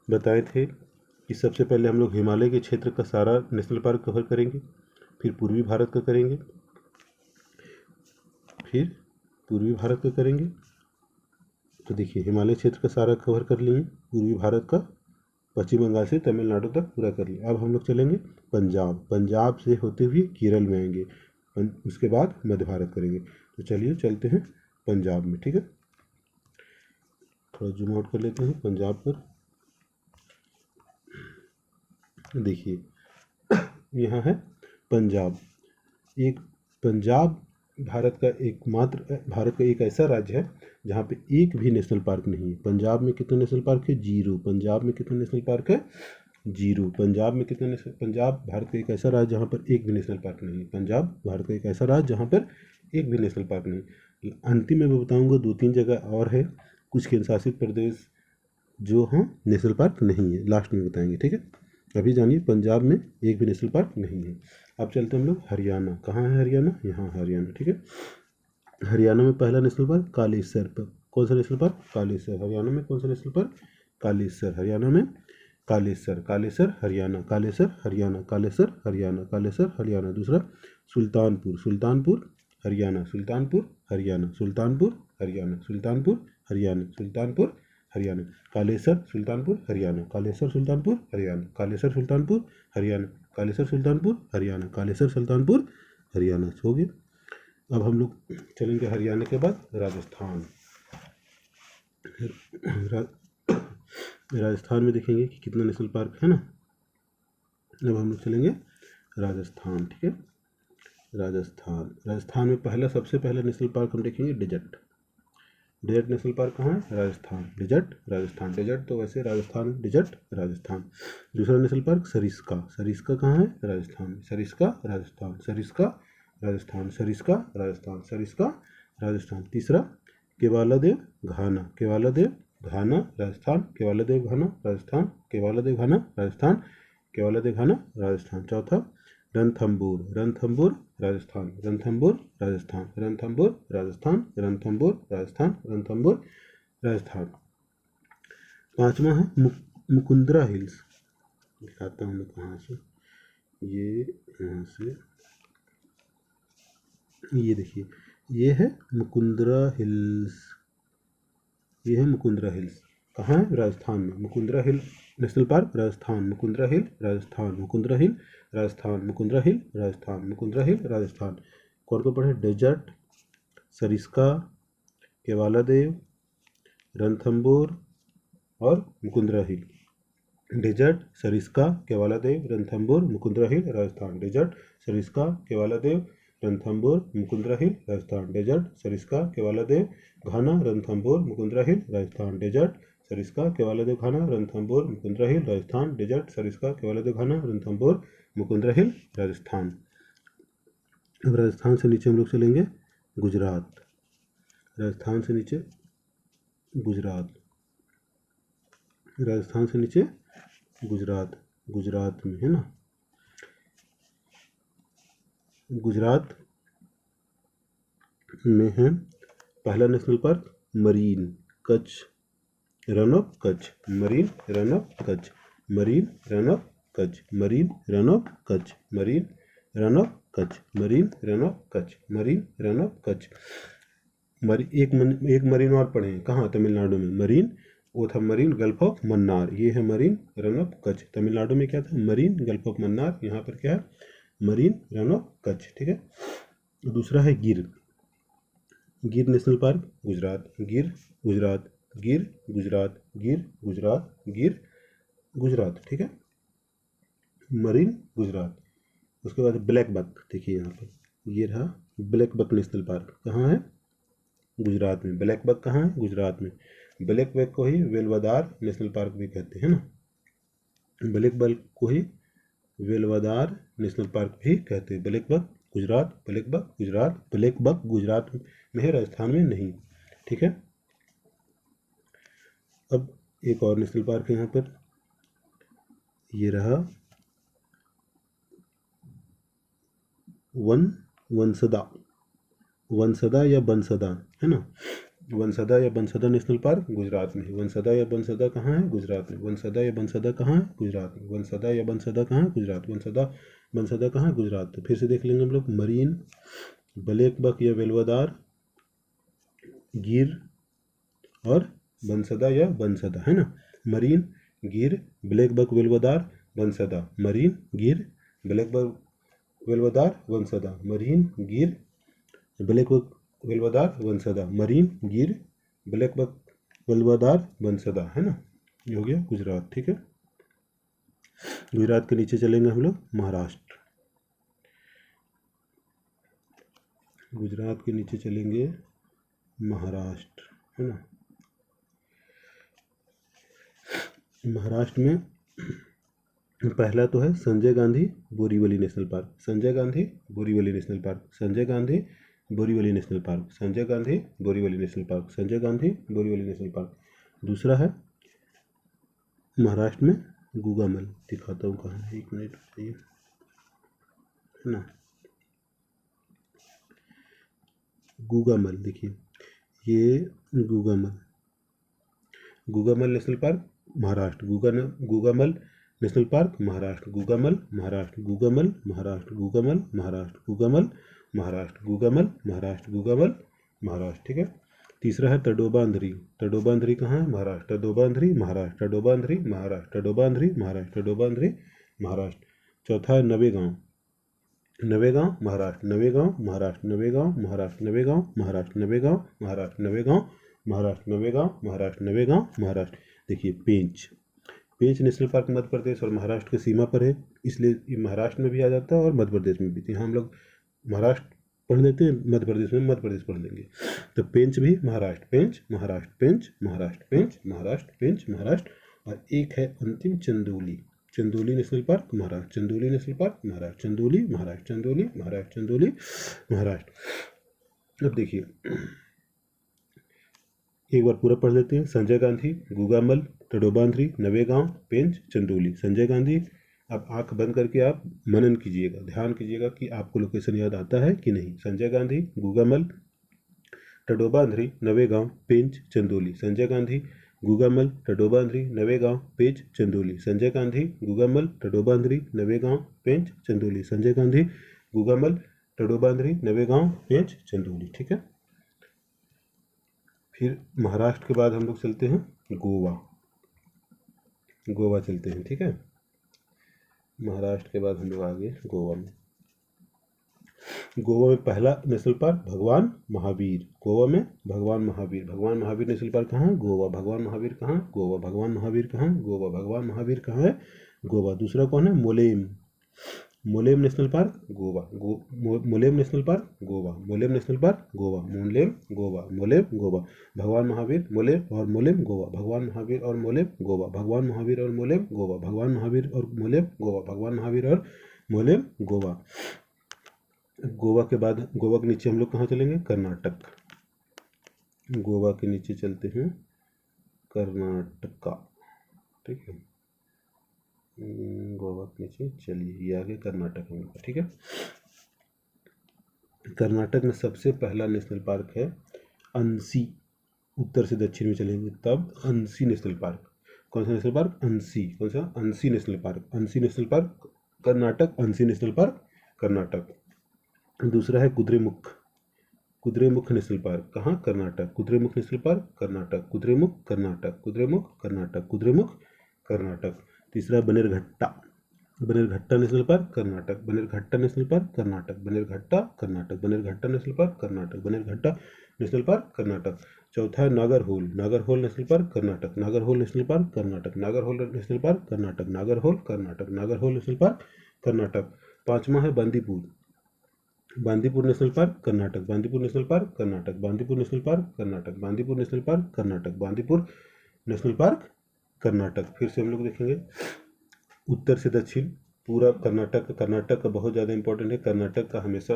बताए थे कि सबसे पहले हम लोग हिमालय के क्षेत्र का सारा नेशनल पार्क कवर करेंगे, फिर पूर्वी भारत का करेंगे, फिर पूर्वी भारत का करेंगे। तो देखिए, हिमालय क्षेत्र का सारा कवर कर लिए, पूर्वी भारत का पश्चिम बंगाल से तमिलनाडु तक पूरा कर लिया। अब हम लोग चलेंगे पंजाब, पंजाब से होते हुए केरल में आएंगे, उसके बाद मध्य भारत करेंगे। तो चलिए चलते हैं पंजाब में। ठीक है, थोड़ा जूम आउट कर लेते हैं पंजाब पर। देखिए, यहाँ है पंजाब। एक पंजाब भारत का एक ऐसा राज्य है जहाँ पे एक भी नेशनल पार्क नहीं है। पंजाब में कितने नेशनल पार्क है? 0। पंजाब में कितने नेशनल पार्क है? 0। पंजाब में कितने नेशनल, पंजाब भारत का एक ऐसा राज्य जहाँ पर एक भी नेशनल पार्क नहीं है। पंजाब भारत का एक ऐसा राज्य जहाँ पर एक भी नेशनल पार्क नहीं। अंतिम में मैं बताऊँगा 2-3 जगह और है, कुछ केंद्र शासित प्रदेश जो हाँ नेशनल पार्क नहीं है, लास्ट में बताएंगे। ठीक है, अभी जानिए पंजाब में एक भी नेशनल पार्क नहीं है। अब चलते हम लोग हरियाणा। कहाँ है हरियाणा? यहाँ हरियाणा। ठीक है, हरियाणा में पहला नेशनल पार्क कालेसर। पर कौन सा नेशनल पार्क? कालेसर। हरियाणा में कौन सा नेशनल पार्क? कालेसर। हरियाणा में कालेसर, कालेसर हरियाणा, कालेसर हरियाणा, कालेसर हरियाणा, कालेसर हरियाणा। दूसरा सुल्तानपुर, सुल्तानपुर हरियाणा, सुल्तानपुर हरियाणा, सुल्तानपुर हरियाणा, सुल्तानपुर हरियाणा, सुल्तानपुर हरियाणा। कालेसर सुल्तानपुर हरियाणा, कालेसर सुल्तानपुर हरियाणा, कालेसर सुल्तानपुर हरियाणा, कालेसर सुल्तानपुर हरियाणा, कालेसर सुल्तानपुर हरियाणा। हो गया। अब हम लोग चलेंगे हरियाणा के बाद राजस्थान। राजस्थान में देखेंगे कि कितना नेशनल पार्क है ना। अब हम लोग चलेंगे राजस्थान। ठीक है, राजस्थान, राजस्थान में सबसे पहला नेशनल पार्क हम देखेंगे डेजर्ट। डेजर्ट नेशनल पार्क कहाँ है? राजस्थान। डेजर्ट राजस्थान, डेजर्ट तो वैसे राजस्थान, डेजर्ट राजस्थान। दूसरा नेशनल पार्क सरिस्का, सरिस्का कहाँ है? राजस्थान। सरिस्का राजस्थान, सरिस्का राजस्थान, सरिस्का राजस्थान, सरिस्का राजस्थान। तीसरा केवलादेव घाना, केवलादेव घाना राजस्थान, केवलादेव घाना राजस्थान, केवलादेव घाना राजस्थान, केवलादेव घाना राजस्थान। चौथा रणथंबोर, रणथंबोर राजस्थान, रणथंबोर राजस्थान, रणथंबोर राजस्थान, रणथंबोर राजस्थान, रणथंबोर राजस्थान। पांचवा है मुकुंदरा हिल्स, दिखाता हूँ मैं कहाँ से, ये यहाँ से, ये देखिए ये है मुकुंदरा हिल्स, ये है मुकुंदरा हिल्स। कहाँ है? राजस्थान में। Mukundra hill national park Rajasthan, Mukundra hill Rajasthan, Mukundra hill Rajasthan, Mukundra hill Rajasthan, Mukundra hill Rajasthan. कौन कौन पढ़े? डेजर्ट, सरिस्का, केवलादेव, रणथंबोर और Mukundra hill. Desert, Sariska, Keoladeo, Ranthambore, Mukundra hill Rajasthan. Desert, Sariska, Keoladeo, Ranthambore, Mukundra hill Rajasthan. Desert, Sariska, Keoladeo, Ghana, Ranthambore, Mukundra hill Rajasthan. Desert, Sariska, Keoladeo, Ghana, Ranthambore, Mukundra hill Rajasthan. Desert, Sariska, Keoladeo, Ghana, Ranthambore, Mukundra hill Rajasthan. अब राजस्थान से नीचे हम लोग चलेंगे गुजरात, राजस्थान से नीचे गुजरात, राजस्थान से नीचे गुजरात, गुजरात में है ना, गुजरात में है पहला national park marine Kutch, run of Kutch, marine run of Kutch, marine run of Kutch, marine run of Kutch, marine run of Kutch, marine run of Kutch, marine run of Kutch. एक मरीन और पढ़े हैं, कहाँ? तमिलनाडु में। मरीन, वो था मरीन गल्फ ऑफ मन्नार, ये है marine run of Kutch. Tamil Nadu में क्या था? मरीन गल्फ ऑफ मन्नार, यहाँ पर क्या है? मरीन रन ऑफ कच्छ, ठीक है। दूसरा है गिर, गिर नेशनल पार्क गुजरात, गिर गुजरात, गिर गुजरात, गिर गुजरात, गिर गुजरात, ठीक है, मरीन गुजरात। उसके बाद ब्लैक बक, देखिए यहाँ पर, ये रहा ब्लैक बक नेशनल पार्क, कहाँ है? गुजरात में। ब्लैक बक कहाँ है? गुजरात में। ब्लैक बक को ही वेलवदार नेशनल पार्क भी कहते हैं ना, ब्लैक बक को ही वेलवदार नेशनल पार्क भी कहते हैं। Black buck Gujarat, black buck Gujarat, black buck Gujarat में है, राजस्थान में नहीं, ठीक है। अब एक और नेशनल पार्क है यहाँ पर, ये रहा वनसदा, वनसदा या बंसदा है ना, वनसदा या बंसदा नेशनल पार्क गुजरात में है। वनसदा या बंसदा कहाँ है? गुजरात में। वनसदा या बंसदा कहाँ है? गुजरात में। वनसदा या बंसदा कहाँ है? गुजरात। वनसदा बंसदा कहाँ है? गुजरात। तो फिर से देख लेंगे हम लोग, मरीन, ब्लैक बक या वेलवदार, गिर और बंसदा या बंसदा, है ना। मरीन, गिर, ब्लैक बक, वेलवदार, बंसदा। मरीन, गिर, ब्लैक बक, वेलवदार, वनसदा। मरीन, गिर, ब्लैक बक, वेलवदार, वनसदा। मरीन, गिर, ब्लैक बक, वेलवदार, वनसदा, है ना। ये हो गया गुजरात, ठीक है। गुजरात के नीचे चलेंगे हम लोग महाराष्ट्र, गुजरात के नीचे चलेंगे महाराष्ट्र, है ना। महाराष्ट्र में पहला तो है Sanjay Gandhi Borivali national park, Sanjay Gandhi Borivali national park, Sanjay Gandhi Borivali national park, Sanjay Gandhi Borivali national park, Sanjay Gandhi Borivali national park. दूसरा है महाराष्ट्र में गुगामल, दिखाता हूँ कहाँ है, एक मिनट बताइए, है ना, गुगामल, देखिए ये Gugamal, Gugamal national park Maharashtra, Gugamal national park Maharashtra, Gugamal Maharashtra, Gugamal Maharashtra, Gugamal Maharashtra, Gugamal Maharashtra, Gugamal Maharashtra, Gugamal Maharashtra, ठीक है। तीसरा है तडोबांधरी, तडोबांधरी कहाँ है? महाराष्ट्र, तडोबांधरी महाराष्ट्र, तडोबांधरी महाराष्ट्र, तडोबांधरी महाराष्ट्र, तडोबांधरी महाराष्ट्र। चौथा है नवेगांव, नवेगांव महाराष्ट्र, नवेगांव महाराष्ट्र, नवेगांव महाराष्ट्र, नवेगांव महाराष्ट्र, नवेगांव महाराष्ट्र, नवेगांव महाराष्ट्र, नवेगांव महाराष्ट्र, नवेगांव महाराष्ट्र। देखिए पेंच, पेंच नेशनल पार्क मध्य प्रदेश और महाराष्ट्र की सीमा पर है, इसलिए ये महाराष्ट्र में भी आ जाता है और मध्य प्रदेश में भी। यहाँ हम लोग महाराष्ट्र पढ़ लेते हैं, मध्य प्रदेश में मध्य प्रदेश पढ़ लेंगे। तो पेंच भी महाराष्ट्र, पेंच महाराष्ट्र, पेंच महाराष्ट्र, पेंच महाराष्ट्र, पेंच महाराष्ट्र। और एक है अंतिम Chandoli, Chandoli national park Maharashtra, Chandoli national park Maharashtra, Chandoli Maharashtra, Chandoli Maharashtra, Chandoli Maharashtra. अब देखिए एक बार पूरा पढ़ लेते हैं। संजय गांधी, गुगामल, तडोबांध्री, नवेगांव, पेंच, चंदौली। संजय गांधी, अब आंख बंद करके आप मनन कीजिएगा, ध्यान कीजिएगा कि आपको लोकेशन याद आता है कि नहीं। संजय गांधी, गुगामल, तडोबांध्री, नवेगांव, पेंच, चंदौली। संजय गांधी, गुगामल, तडोबांध्री, नवेगांव, पेंच, चंदौली। संजय गांधी, गुगामल, तडोबांध्री, नवेगांव, पेंच, चंदौली। संजय गांधी, गुगामल, तडोबांध्री, नवेगांव, पेंच, चंदौली। ठीक है। फिर महाराष्ट्र के बाद हम लोग चलते हैं गोवा। गोवा चलते हैं। ठीक है। महाराष्ट्र के बाद हम लोग आ गए गोवा में। गोवा में पहला नेशनल पार्क भगवान महावीर। गोवा में भगवान महावीर। भगवान महावीर नेशनल पार्क कहाँ है? गोवा। भगवान महावीर कहाँ? गोवा। भगवान महावीर कहाँ? गोवा। भगवान महावीर कहाँ है? गोवा। दूसरा कौन है? Mollem. Mollem national park Goa. Mollem national park Goa. Mollem national park Goa. Mollem Goa. Mollem Goa. भगवान महावीर, मोलेम और मोलेम गोवा। भगवान महावीर और मोलेम गोवा। भगवान महावीर और मोलेम गोवा। भगवान महावीर और मोलेम गोवा। भगवान महावीर और मोलेम गोवा। गोवा के बाद, गोवा के नीचे हम लोग कहाँ चलेंगे? कर्नाटक। गोवा के नीचे चलते हैं कर्नाटका। ठीक है। गोवा के नीचे चलिए, ये आगे कर्नाटक हम लोग। ठीक है। कर्नाटक में सबसे पहला नेशनल पार्क है अंसी। उत्तर से दक्षिण में चलेंगे तब अंसी नेशनल पार्क। कौन सा नेशनल पार्क? अंसी। कौन सा? Anshi national park. Anshi national park Karnataka. Anshi national park Karnataka. दूसरा है कुद्रेमुख। कुद्रेमुख नेशनल पार्क कहाँ? कर्नाटक। Kudremukh national park Karnataka. कुद्रेमुख कर्नाटक। कुद्रेमुख कर्नाटक। कुद्रेमुख कर्नाटक। तीसरा Bannerghatta. Bannerghatta national park Karnataka. Bannerghatta national park Karnataka. Bannerghatta Karnataka. Bannerghatta national park Karnataka. Bannerghatta national park Karnataka. चौथा है Nagarhole. Nagarhole national park Karnataka. Nagarhole national park Karnataka. Nagarhole national park Karnataka. Nagarhole Karnataka. Nagarhole national park Karnataka. पांचवा है Bandipur. Bandipur national park Karnataka. Bandipur national park Karnataka. Bandipur national park Karnataka. Bandipur national park Karnataka. Bandipur national park Karnataka. फिर से हम लोग देखेंगे उत्तर से दक्षिण पूरा कर्नाटक। कर्नाटक का बहुत ज़्यादा इंपॉर्टेंट है। कर्नाटक का हमेशा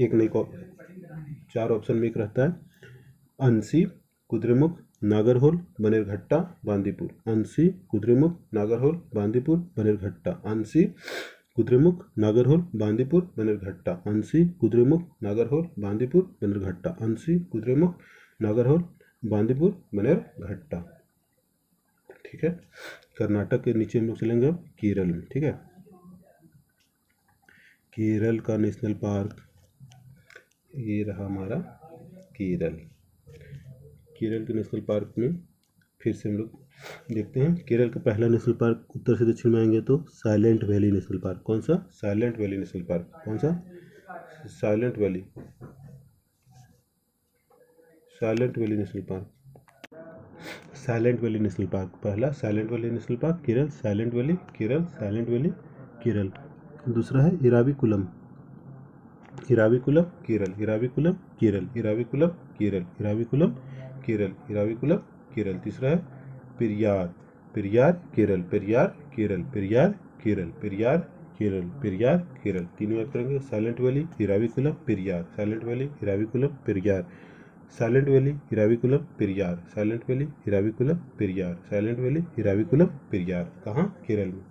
एक नहीं को 4 ऑप्शन में एक रहता है। अंसी, कुद्रेमुख, नागरहोल, बनेरघट्टा, बांदीपुर। अंसी, कुद्रेमुख, नागरहोल, बांदीपुर, बनेरघट्टा। अंसी, कुद्रेमुख, नागरहोल, बांदीपुर, बनेरघट्टा। अंसी, कुद्रेमुख, नागरहोल, बांदीपुर, बनेरघट्टा। अंसी, कुद्रेमुख, नागरहोल, बांदीपुर, बनेरघट्टा। ठीक है। कर्नाटक के नीचे हम लोग चलेंगे केरल में। ठीक है। केरल का नेशनल पार्क ये रहा हमारा केरल। केरल के नेशनल पार्क में फिर से हम लोग देखते हैं। केरल का पहला नेशनल पार्क उत्तर से दक्षिण में आएंगे तो साइलेंट वैली नेशनल पार्क। कौन सा? Silent valley national park. कौन सा? Silent valley. Silent valley national park. Silent valley national park पहला। Silent valley national park Kerala. Silent valley Kerala. Silent valley Kerala. दूसरा है इराविकुलम। इराविकुलम केरल। इराविकुलम केरल। इराविकुलम केरल। इराविकुलम केरल। इराविकुलम केरल। तीसरा है पेरियार। पेरियार केरल। पेरियार केरल। पेरियार केरल। पेरियार केरल। पेरियार केरल। तीनों याद करेंगे। Silent valley, Eravikulam, Periyar. Silent valley, Eravikulam, Periyar. Silent valley, Eravikulam, Periyar. Silent valley, Eravikulam, Periyar. Silent valley, Eravikulam, Periyar. कहाँ? केरल में।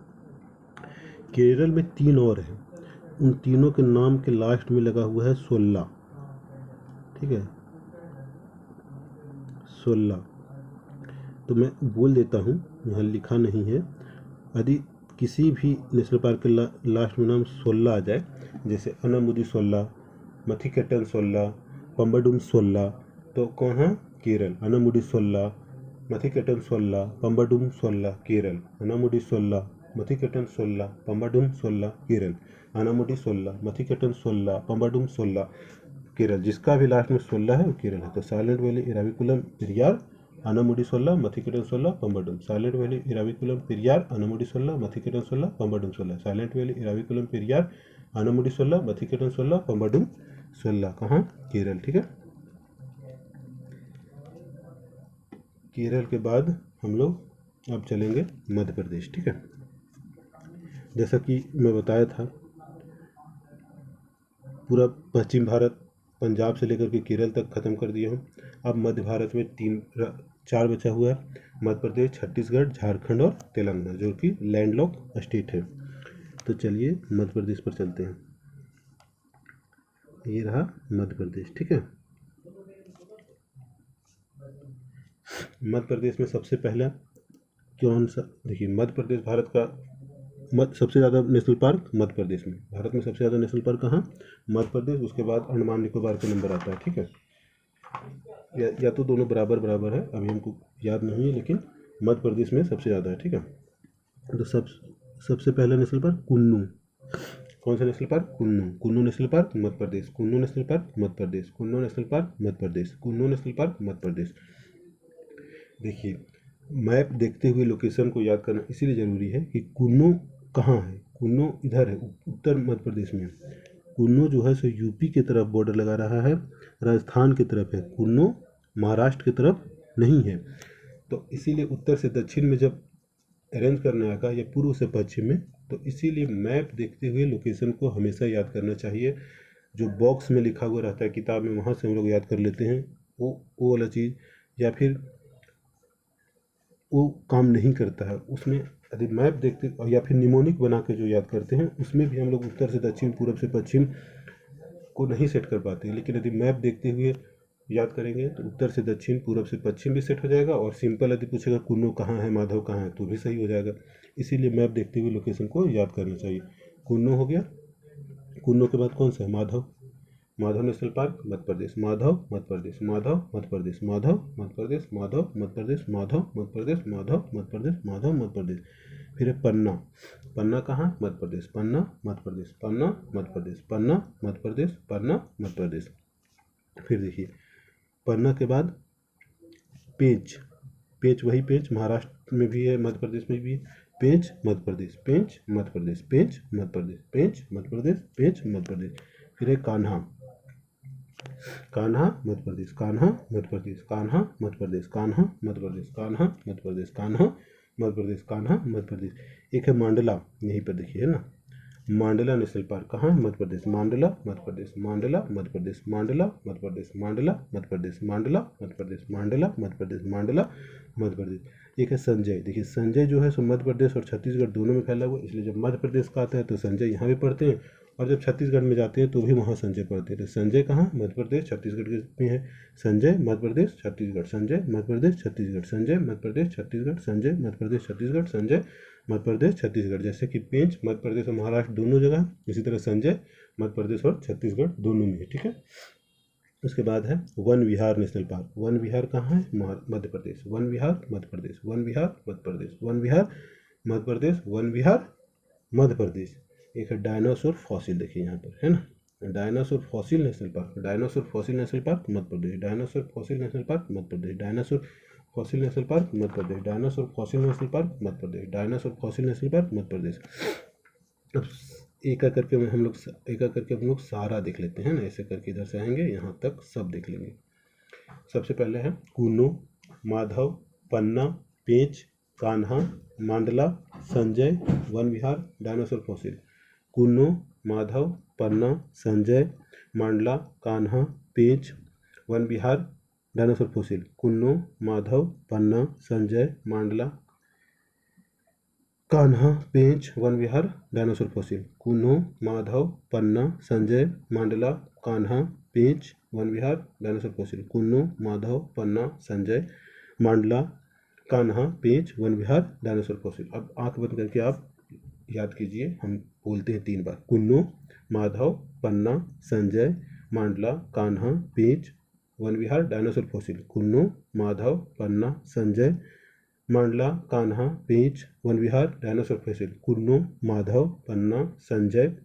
केरल में 3 और हैं। उन तीनों के नाम के लास्ट में लगा हुआ है सोल्ला। ठीक है। सोल्ला तो मैं बोल देता हूँ, यहाँ लिखा नहीं है। यदि किसी भी नेशनल पार्क के लास्ट में नाम सोल्ला आ जाए, जैसे अनामुदी सोल्ला, मथिकेटन सोल्ला, पंबडुम सोल्ला, तो कौन है? केरल। अनामुडी सोल्ला, मथिकेटन सोल्ला, पंबडुम सोल्ला, केरल। अनामुडी सोल्ला, मथिकेटन सोल्ला, पंबडुम सोल्ला, केरल। अनामुडी सोल्ला, मथिकेटन सोल्ला, पंबडुम सोल्ला, केरल। जिसका भी लास्ट में सोल्ला है वो केरल है। तो silent valley, Eravikulam, Periyar, Anamudi Shola, Mathikettan Shola, Pampadum. Silent valley, Eravikulam, Periyar, Anamudi Shola, Mathikettan Shola, Pampadum Shola. Silent valley, Eravikulam, Periyar, Anamudi Shola, Mathikettan Shola, Pampadum Shola. कहाँ? केरल। ठीक है। केरल के बाद हम लोग अब चलेंगे मध्य प्रदेश। ठीक है। जैसा कि मैं बताया था, पूरा पश्चिम भारत, पंजाब से लेकर के केरल तक ख़त्म कर दिया हूँ। अब मध्य भारत में 4 बचा हुआ है, मध्य प्रदेश, छत्तीसगढ़, झारखंड और तेलंगाना, जो कि लैंडलॉक स्टेट है। तो चलिए मध्य प्रदेश पर चलते हैं। ये रहा मध्य प्रदेश, ठीक है। मध्य प्रदेश में सबसे पहला कौन सा, देखिए मध्य प्रदेश भारत का सबसे ज़्यादा नेशनल पार्क मध्य प्रदेश में, भारत में सबसे ज़्यादा नेशनल पार्क कहाँ, मध्य प्रदेश, उसके बाद अंडमान निकोबार का नंबर आता है, ठीक है। या तो दोनों बराबर बराबर है, अभी हमको याद नहीं है, लेकिन मध्य प्रदेश में सबसे ज़्यादा है, ठीक है। तो सबसे पहला नेशनल पार्क कुन्नू, कौन सा national park, Kuno, Kuno national park Madhya Pradesh, Kuno national park Madhya Pradesh, Kuno national park Madhya Pradesh, Kuno national park Madhya Pradesh. देखिए मैप देखते हुए लोकेशन को याद करना इसीलिए ज़रूरी है कि कुन्नू कहाँ है। कुन्नू इधर है, उत्तर मध्य प्रदेश में। कुन्नू जो है सो यूपी की तरफ बॉर्डर लगा रहा है, राजस्थान की तरफ है। कुन्नू महाराष्ट्र की तरफ नहीं है। तो इसीलिए उत्तर से दक्षिण में जब अरेंज करना आएगा या पूर्व से पश्चिम में, तो इसीलिए मैप देखते हुए लोकेशन को हमेशा याद करना चाहिए। जो बॉक्स में लिखा हुआ रहता है किताब में, वहाँ से हम लोग याद कर लेते हैं, वो वाला चीज़, या फिर वो काम नहीं करता है। उसमें यदि मैप देखते या फिर निमोनिक बना के जो याद करते हैं, उसमें भी हम लोग उत्तर से दक्षिण, पूर्व से पश्चिम को नहीं सेट कर पाते। लेकिन यदि मैप देखते हुए याद करेंगे तो उत्तर से दक्षिण, पूर्व से पश्चिम भी सेट हो जाएगा। और सिंपल यदि पूछेगा कुन्नू कहाँ है, माधव कहाँ है, तो भी सही हो जाएगा। इसीलिए मैप देखते हुए लोकेशन को याद करना चाहिए। कुन्नू हो गया, कुन्नू के बाद कौन सा है, माधव, माधव नेशनल पार्क मध्य प्रदेश, माधव मध्य प्रदेश, माधव मध्य प्रदेश, माधव मध्य प्रदेश, माधव मध्य प्रदेश, माधव मध्य प्रदेश, माधव मध्य प्रदेश, माधव मध्य प्रदेश। फिर है पन्ना, पन्ना कहाँ, मध्य प्रदेश, पन्ना मध्य प्रदेश, पन्ना मध्य प्रदेश, पन्ना मध्य प्रदेश, पन्ना मध्य प्रदेश। फिर देखिए पन्ना के बाद पेंच, पेंच वही पेंच महाराष्ट्र में भी है, मध्य प्रदेश में भी है। पेंच मध्य प्रदेश, पेंच मध्य प्रदेश, पेंच मध्य प्रदेश, पेंच मध्य प्रदेश, पेंच मध्य प्रदेश। फिर है कान्हा, कान्हा मध्य प्रदेश, कान्हा मध्य प्रदेश, कान्हा मध्य प्रदेश, कान्हा मध्य प्रदेश, कान्हा मध्य प्रदेश, कान्हा मध्य प्रदेश, कान्हा मध्य प्रदेश। एक है मांडला, यहीं पर देखिए है ना, मांडला नेशनल पार्क कहाँ है, मध्य प्रदेश, मांडला मध्य प्रदेश, मांडला मध्य प्रदेश, मांडला मध्य प्रदेश, मांडला मध्य प्रदेश, मांडला मध्य प्रदेश, मांडला मध्य प्रदेश, मांडला मध्य प्रदेश। एक है संजय, देखिए संजय जो है सो मध्य प्रदेश और छत्तीसगढ़ दोनों में फैला हुआ है, इसलिए जब मध्य प्रदेश का आता है तो संजय यहाँ भी पढ़ते हैं, और जब छत्तीसगढ़ में जाते हैं तो भी वहाँ संजय पढ़ते हैं। तो संजय कहाँ, मध्य प्रदेश छत्तीसगढ़ में है। संजय मध्य प्रदेश छत्तीसगढ़, संजय मध्य प्रदेश छत्तीसगढ़, संजय मध्य प्रदेश छत्तीसगढ़, संजय मध्य प्रदेश छत्तीसगढ़, संजय मध्य प्रदेश छत्तीसगढ़। जैसे कि पेंच मध्य प्रदेश और महाराष्ट्र दोनों जगह, इसी तरह संजय मध्य प्रदेश और छत्तीसगढ़ दोनों में है, ठीक है। उसके बाद है वन विहार नेशनल पार्क, वन विहार कहाँ है, मध्य प्रदेश, वन विहार मध्य प्रदेश, वन विहार मध्य प्रदेश, वन विहार मध्य प्रदेश, वन विहार मध्य प्रदेश। एक है डायनासोर फॉसिल, देखिए यहाँ पर है ना, dinosaur fossil national park, dinosaur fossil national park Madhya Pradesh, dinosaur fossil national park Madhya Pradesh, dinosaur fossil national park Madhya Pradesh, dinosaur fossil national park Madhya Pradesh, dinosaur fossil national park Madhya प्रदेश। अब एक करके हम लोग सारा देख लेते हैं ना, ऐसे करके इधर से आएंगे यहाँ तक सब देख लेंगे। सबसे पहले है कुन्नू, माधव, पन्ना, पेंच, कान्हा, मांडला, संजय, वन विहार, डायनासोर फॉसिल। कुन्नू, माधव, पन्ना, संजय, मांडला, कान्हा, पेंच, वन विहार, डायनासोर फॉसिल। कुन्नू, माधव, पन्ना, संजय, मांडला, कान्हा, पेंच, वन विहार, डायनासोर फॉसिल। कुन्नू, माधव, पन्ना, संजय, मांडला, कान्हा, पेंच, वन विहार, डायनासोर फॉसिल। कुन्नू, माधव, पन्ना, संजय, मांडला, कान्हा, पेंच, वन विहार, डायनासोर फॉसिल। अब आंख बंद करके आप याद कीजिए, हम बोलते हैं 3 बार, कुन्नू, माधव, पन्ना, संजय, मांडला, कान्हा, पेंच, वन विहार, डायनासोर फॉसिल। कुन्नू, माधव, पन्ना, संजय, मांडला, कान्हा, पेंच, वन विहार, डायनासोर फॉसिल। कुन्नू, माधव, पन्ना, संजय,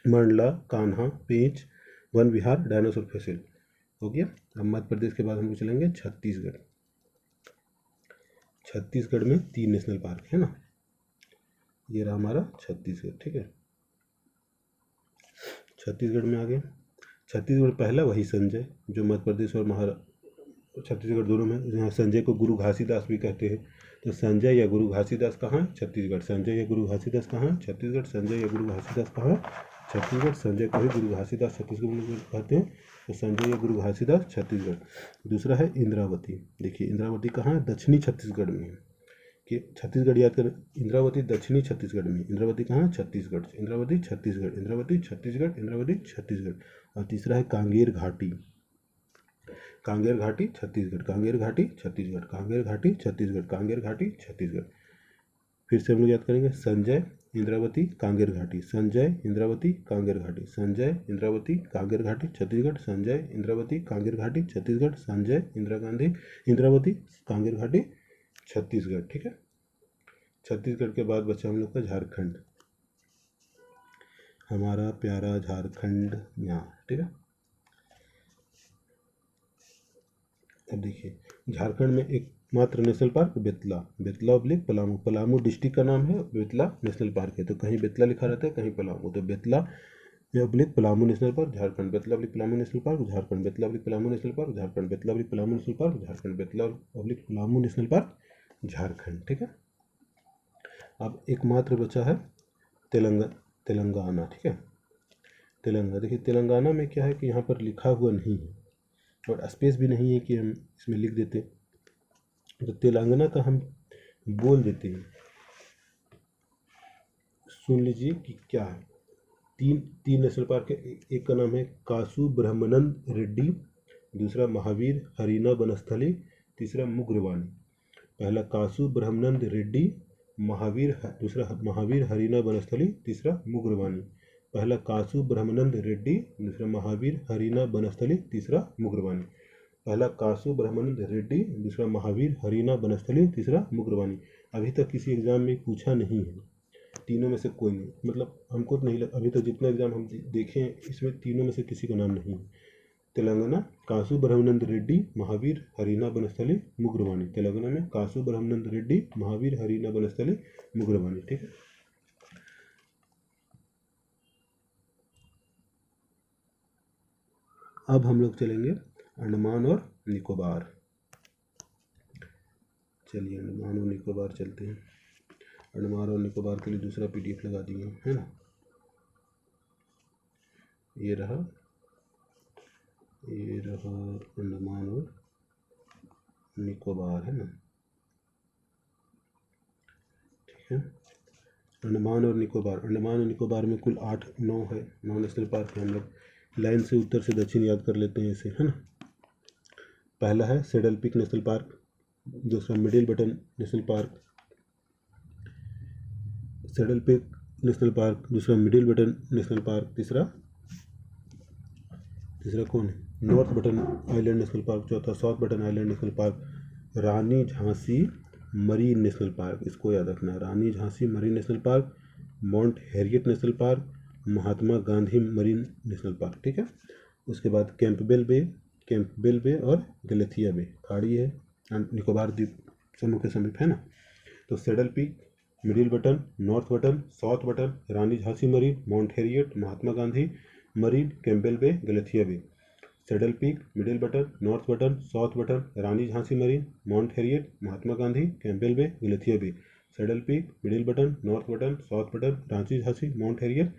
मांडला, कान्हा, पेंच, वन विहार, डायनासोर फॉसिल। हो गया। अब मध्य प्रदेश के बाद हम लोग चलेंगे छत्तीसगढ़। छत्तीसगढ़ में 3 नेशनल पार्क है ना, ये रहा हमारा छत्तीसगढ़, ठीक है। छत्तीसगढ़ में आ गए, छत्तीसगढ़ पहला वही संजय जो मध्य प्रदेश और छत्तीसगढ़ दोनों में, यहाँ संजय को गुरु घासीदास भी कहते हैं। तो संजय या गुरु घासीदास कहाँ है, छत्तीसगढ़। संजय या गुरु घासीदास कहाँ है, छत्तीसगढ़। संजय या गुरु घासीदास कहाँ है, छत्तीसगढ़। संजय को ही गुरु घासीदास छत्तीसगढ़ में कहते हैं। तो संजय या गुरु घासीदास छत्तीसगढ़। दूसरा है इंद्रावती। देखिए इंद्रावती कहाँ है, दक्षिणी छत्तीसगढ़ में है। कि छत्तीसगढ़ याद कर, इंद्रावती दक्षिणी छत्तीसगढ़ में, इंद्रावती कहाँ, छत्तीसगढ़, इंद्रावती छत्तीसगढ़, इंद्रावती छत्तीसगढ़, इंद्रावती छत्तीसगढ़। और तीसरा है कांगेर घाटी, कांगेर घाटी छत्तीसगढ़, कांगेर घाटी छत्तीसगढ़, कांगेर घाटी छत्तीसगढ़, कांगेर घाटी छत्तीसगढ़। फिर से हम लोग याद करेंगे, संजय, इंद्रावती, कांगेर घाटी, संजय, इंद्रावती, कांगेर घाटी, संजय, इंद्रावती, कांगेर घाटी छत्तीसगढ़, संजय, इंद्रावती, कांगेर घाटी छत्तीसगढ़, संजय, इंदिरा गांधी, इंद्रावती, कांगेर घाटी छत्तीसगढ़। ठीक है, छत्तीसगढ़ के बाद बचा हम लोग का झारखंड, हमारा प्यारा झारखंड यहाँ। ठीक है, अब देखिए झारखंड में एक मात्र national park Betla, Betla oblique Palamu, Palamu district का नाम है, बेतला नेशनल पार्क है। तो कहीं बेतला लिखा रहता है, कहीं पलामू, तो Betla oblique Palamu national park Jharkhand, Betla oblique Palamu national park Jharkhand, Betla oblique Palamu national park Jharkhand, Betla oblique Palamu national park Jharkhand, Betla oblique Palamu national park Jharkhand. ठीक है, अब एकमात्र बचा है तेलंगाना। ठीक है, तेलंगाना, देखिए तेलंगाना में क्या है कि यहाँ पर लिखा हुआ नहीं है और स्पेस भी नहीं है कि हम इसमें लिख देते, तो तेलंगाना का हम बोल देते हैं। सुन लीजिए कि क्या है, तीन नेशनल पार्क है। एक का नाम है कासु ब्रह्मानंद रेड्डी, दूसरा महावीर हरीना बनस्थली, तीसरा मुग्रवानी। पहला कासु ब्रह्मानंद रेड्डी, दूसरा महावीर हरीना बनस्थली, तीसरा मुग्रवानी। पहला कासु ब्रह्मानंद रेड्डी, दूसरा महावीर हरीना बनस्थली, तीसरा मुग्रवानी। पहला कासु ब्रह्मानंद रेड्डी, दूसरा महावीर हरीना बनस्थली, तीसरा मुग्रवानी। अभी तक किसी एग्जाम में पूछा नहीं है, तीनों में से कोई नहीं, मतलब हमको तो नहीं लग, अभी तक जितना एग्जाम हम देखे हैं इसमें तीनों में से किसी का नाम नहीं है। तेलंगाना कासु ब्रह्मानंद रेड्डी, महावीर हरीना बनस्थली, मुग्रवानी। तेलंगाना में कासु ब्रह्मानंद रेड्डी, महावीर हरीना बनस्थली, मुग्रवानी। ठीक है, अब हम लोग चलेंगे अंडमान और निकोबार। चलिए अंडमान और निकोबार चलते हैं। अंडमान और निकोबार के लिए दूसरा PDF लगा दिए है ना, ये रहा अंडमान और निकोबार है ना। ठीक है, अंडमान और निकोबार में कुल 8-9 है, 9 नेशनल पार्क है। हम लोग लाइन से उत्तर से दक्षिण याद कर लेते हैं इसे, है ना। पहला है सेडल पीक नेशनल पार्क, दूसरा middle button national park, saddle peak national park, दूसरा मिडिल बटन नेशनल पार्क, तीसरा कौन है, north button island national park, चौथा south button island national park, Rani Jhansi marine national park, इसको याद रखना, Rani Jhansi marine national park, mount Harriet national park, Mahatma Gandhi marine national park. ठीक है, उसके बाद कैंपबेल बे और गलेथिया बे, खाड़ी है निकोबार द्वीप समूह के समीप, है ना। तो Saddle Peak, Middle Button, North Button, South Button, Rani Jhansi Marine, Mount Harriet, Mahatma Gandhi Marine, Campbell Bay, Galathea Bay. Saddle Peak, Middle Button, North Button, South Button, Rani Jhansi Marine, Mount Harriet, Mahatma Gandhi, Campbell Bay, Galathea Bay. Saddle Peak, Middle Button, North Button, South Button, Rani Jhansi, Mount Harriet,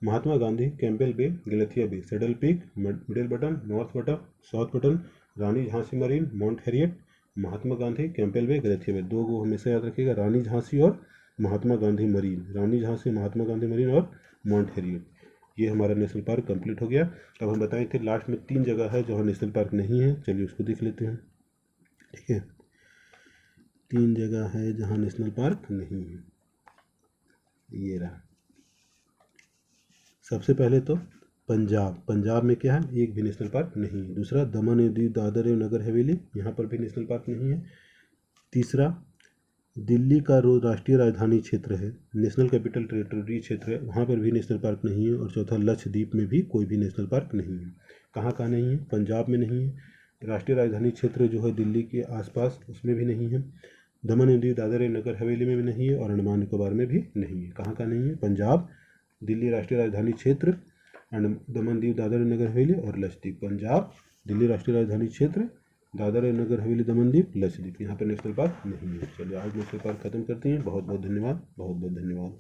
Mahatma Gandhi, Campbell Bay, Galathea Bay. Saddle Peak, Middle Button, North Button, South Button, Rani Jhansi Marine, Mount Harriet, Mahatma Gandhi, Campbell Bay, Galathea बे। दो को हमेशा याद रखिएगा, रानी झांसी और महात्मा Gandhi marine, रानी झांसी, महात्मा Gandhi marine और mount Harriet. ये हमारा national park complete हो गया। अब हम बताए थे लास्ट में 3 जगह है जहाँ नेशनल पार्क नहीं है, चलिए उसको देख लेते हैं। ठीक है, 3 जगह है जहाँ नेशनल पार्क नहीं है, ये रहा। सबसे पहले तो पंजाब में क्या है, एक भी नेशनल पार्क नहीं है। दूसरा दमन और दीव, दादर और नगर हवेली, यहाँ पर भी नेशनल पार्क नहीं है। तीसरा दिल्ली का राष्ट्रीय राजधानी क्षेत्र है, नेशनल कैपिटल टेरिटरी क्षेत्र है, वहाँ पर भी नेशनल पार्क नहीं है। और चौथा लक्षद्वीप में भी कोई भी नेशनल पार्क नहीं है। कहाँ नहीं है, पंजाब में नहीं है, राष्ट्रीय राजधानी क्षेत्र जो है दिल्ली के आसपास उसमें भी नहीं है, दमन और दीव, दादर और नगर हवेली में भी नहीं है, और अंडमान निकोबार में भी नहीं है। कहाँ नहीं है, पंजाब, दिल्ली राष्ट्रीय राजधानी क्षेत्र, दमन दीव, दादर और नगर हवेली और लक्षद्वीप। पंजाब, दिल्ली राष्ट्रीय राजधानी क्षेत्र, दादर और नगर हवेली, दमन द्वीप, लक्षद्वीप, यहाँ पर नेशनल पार्क नहीं है। चलिए आज नेशनल पार्क खत्म करते हैं। बहुत बहुत धन्यवाद, बहुत बहुत धन्यवाद।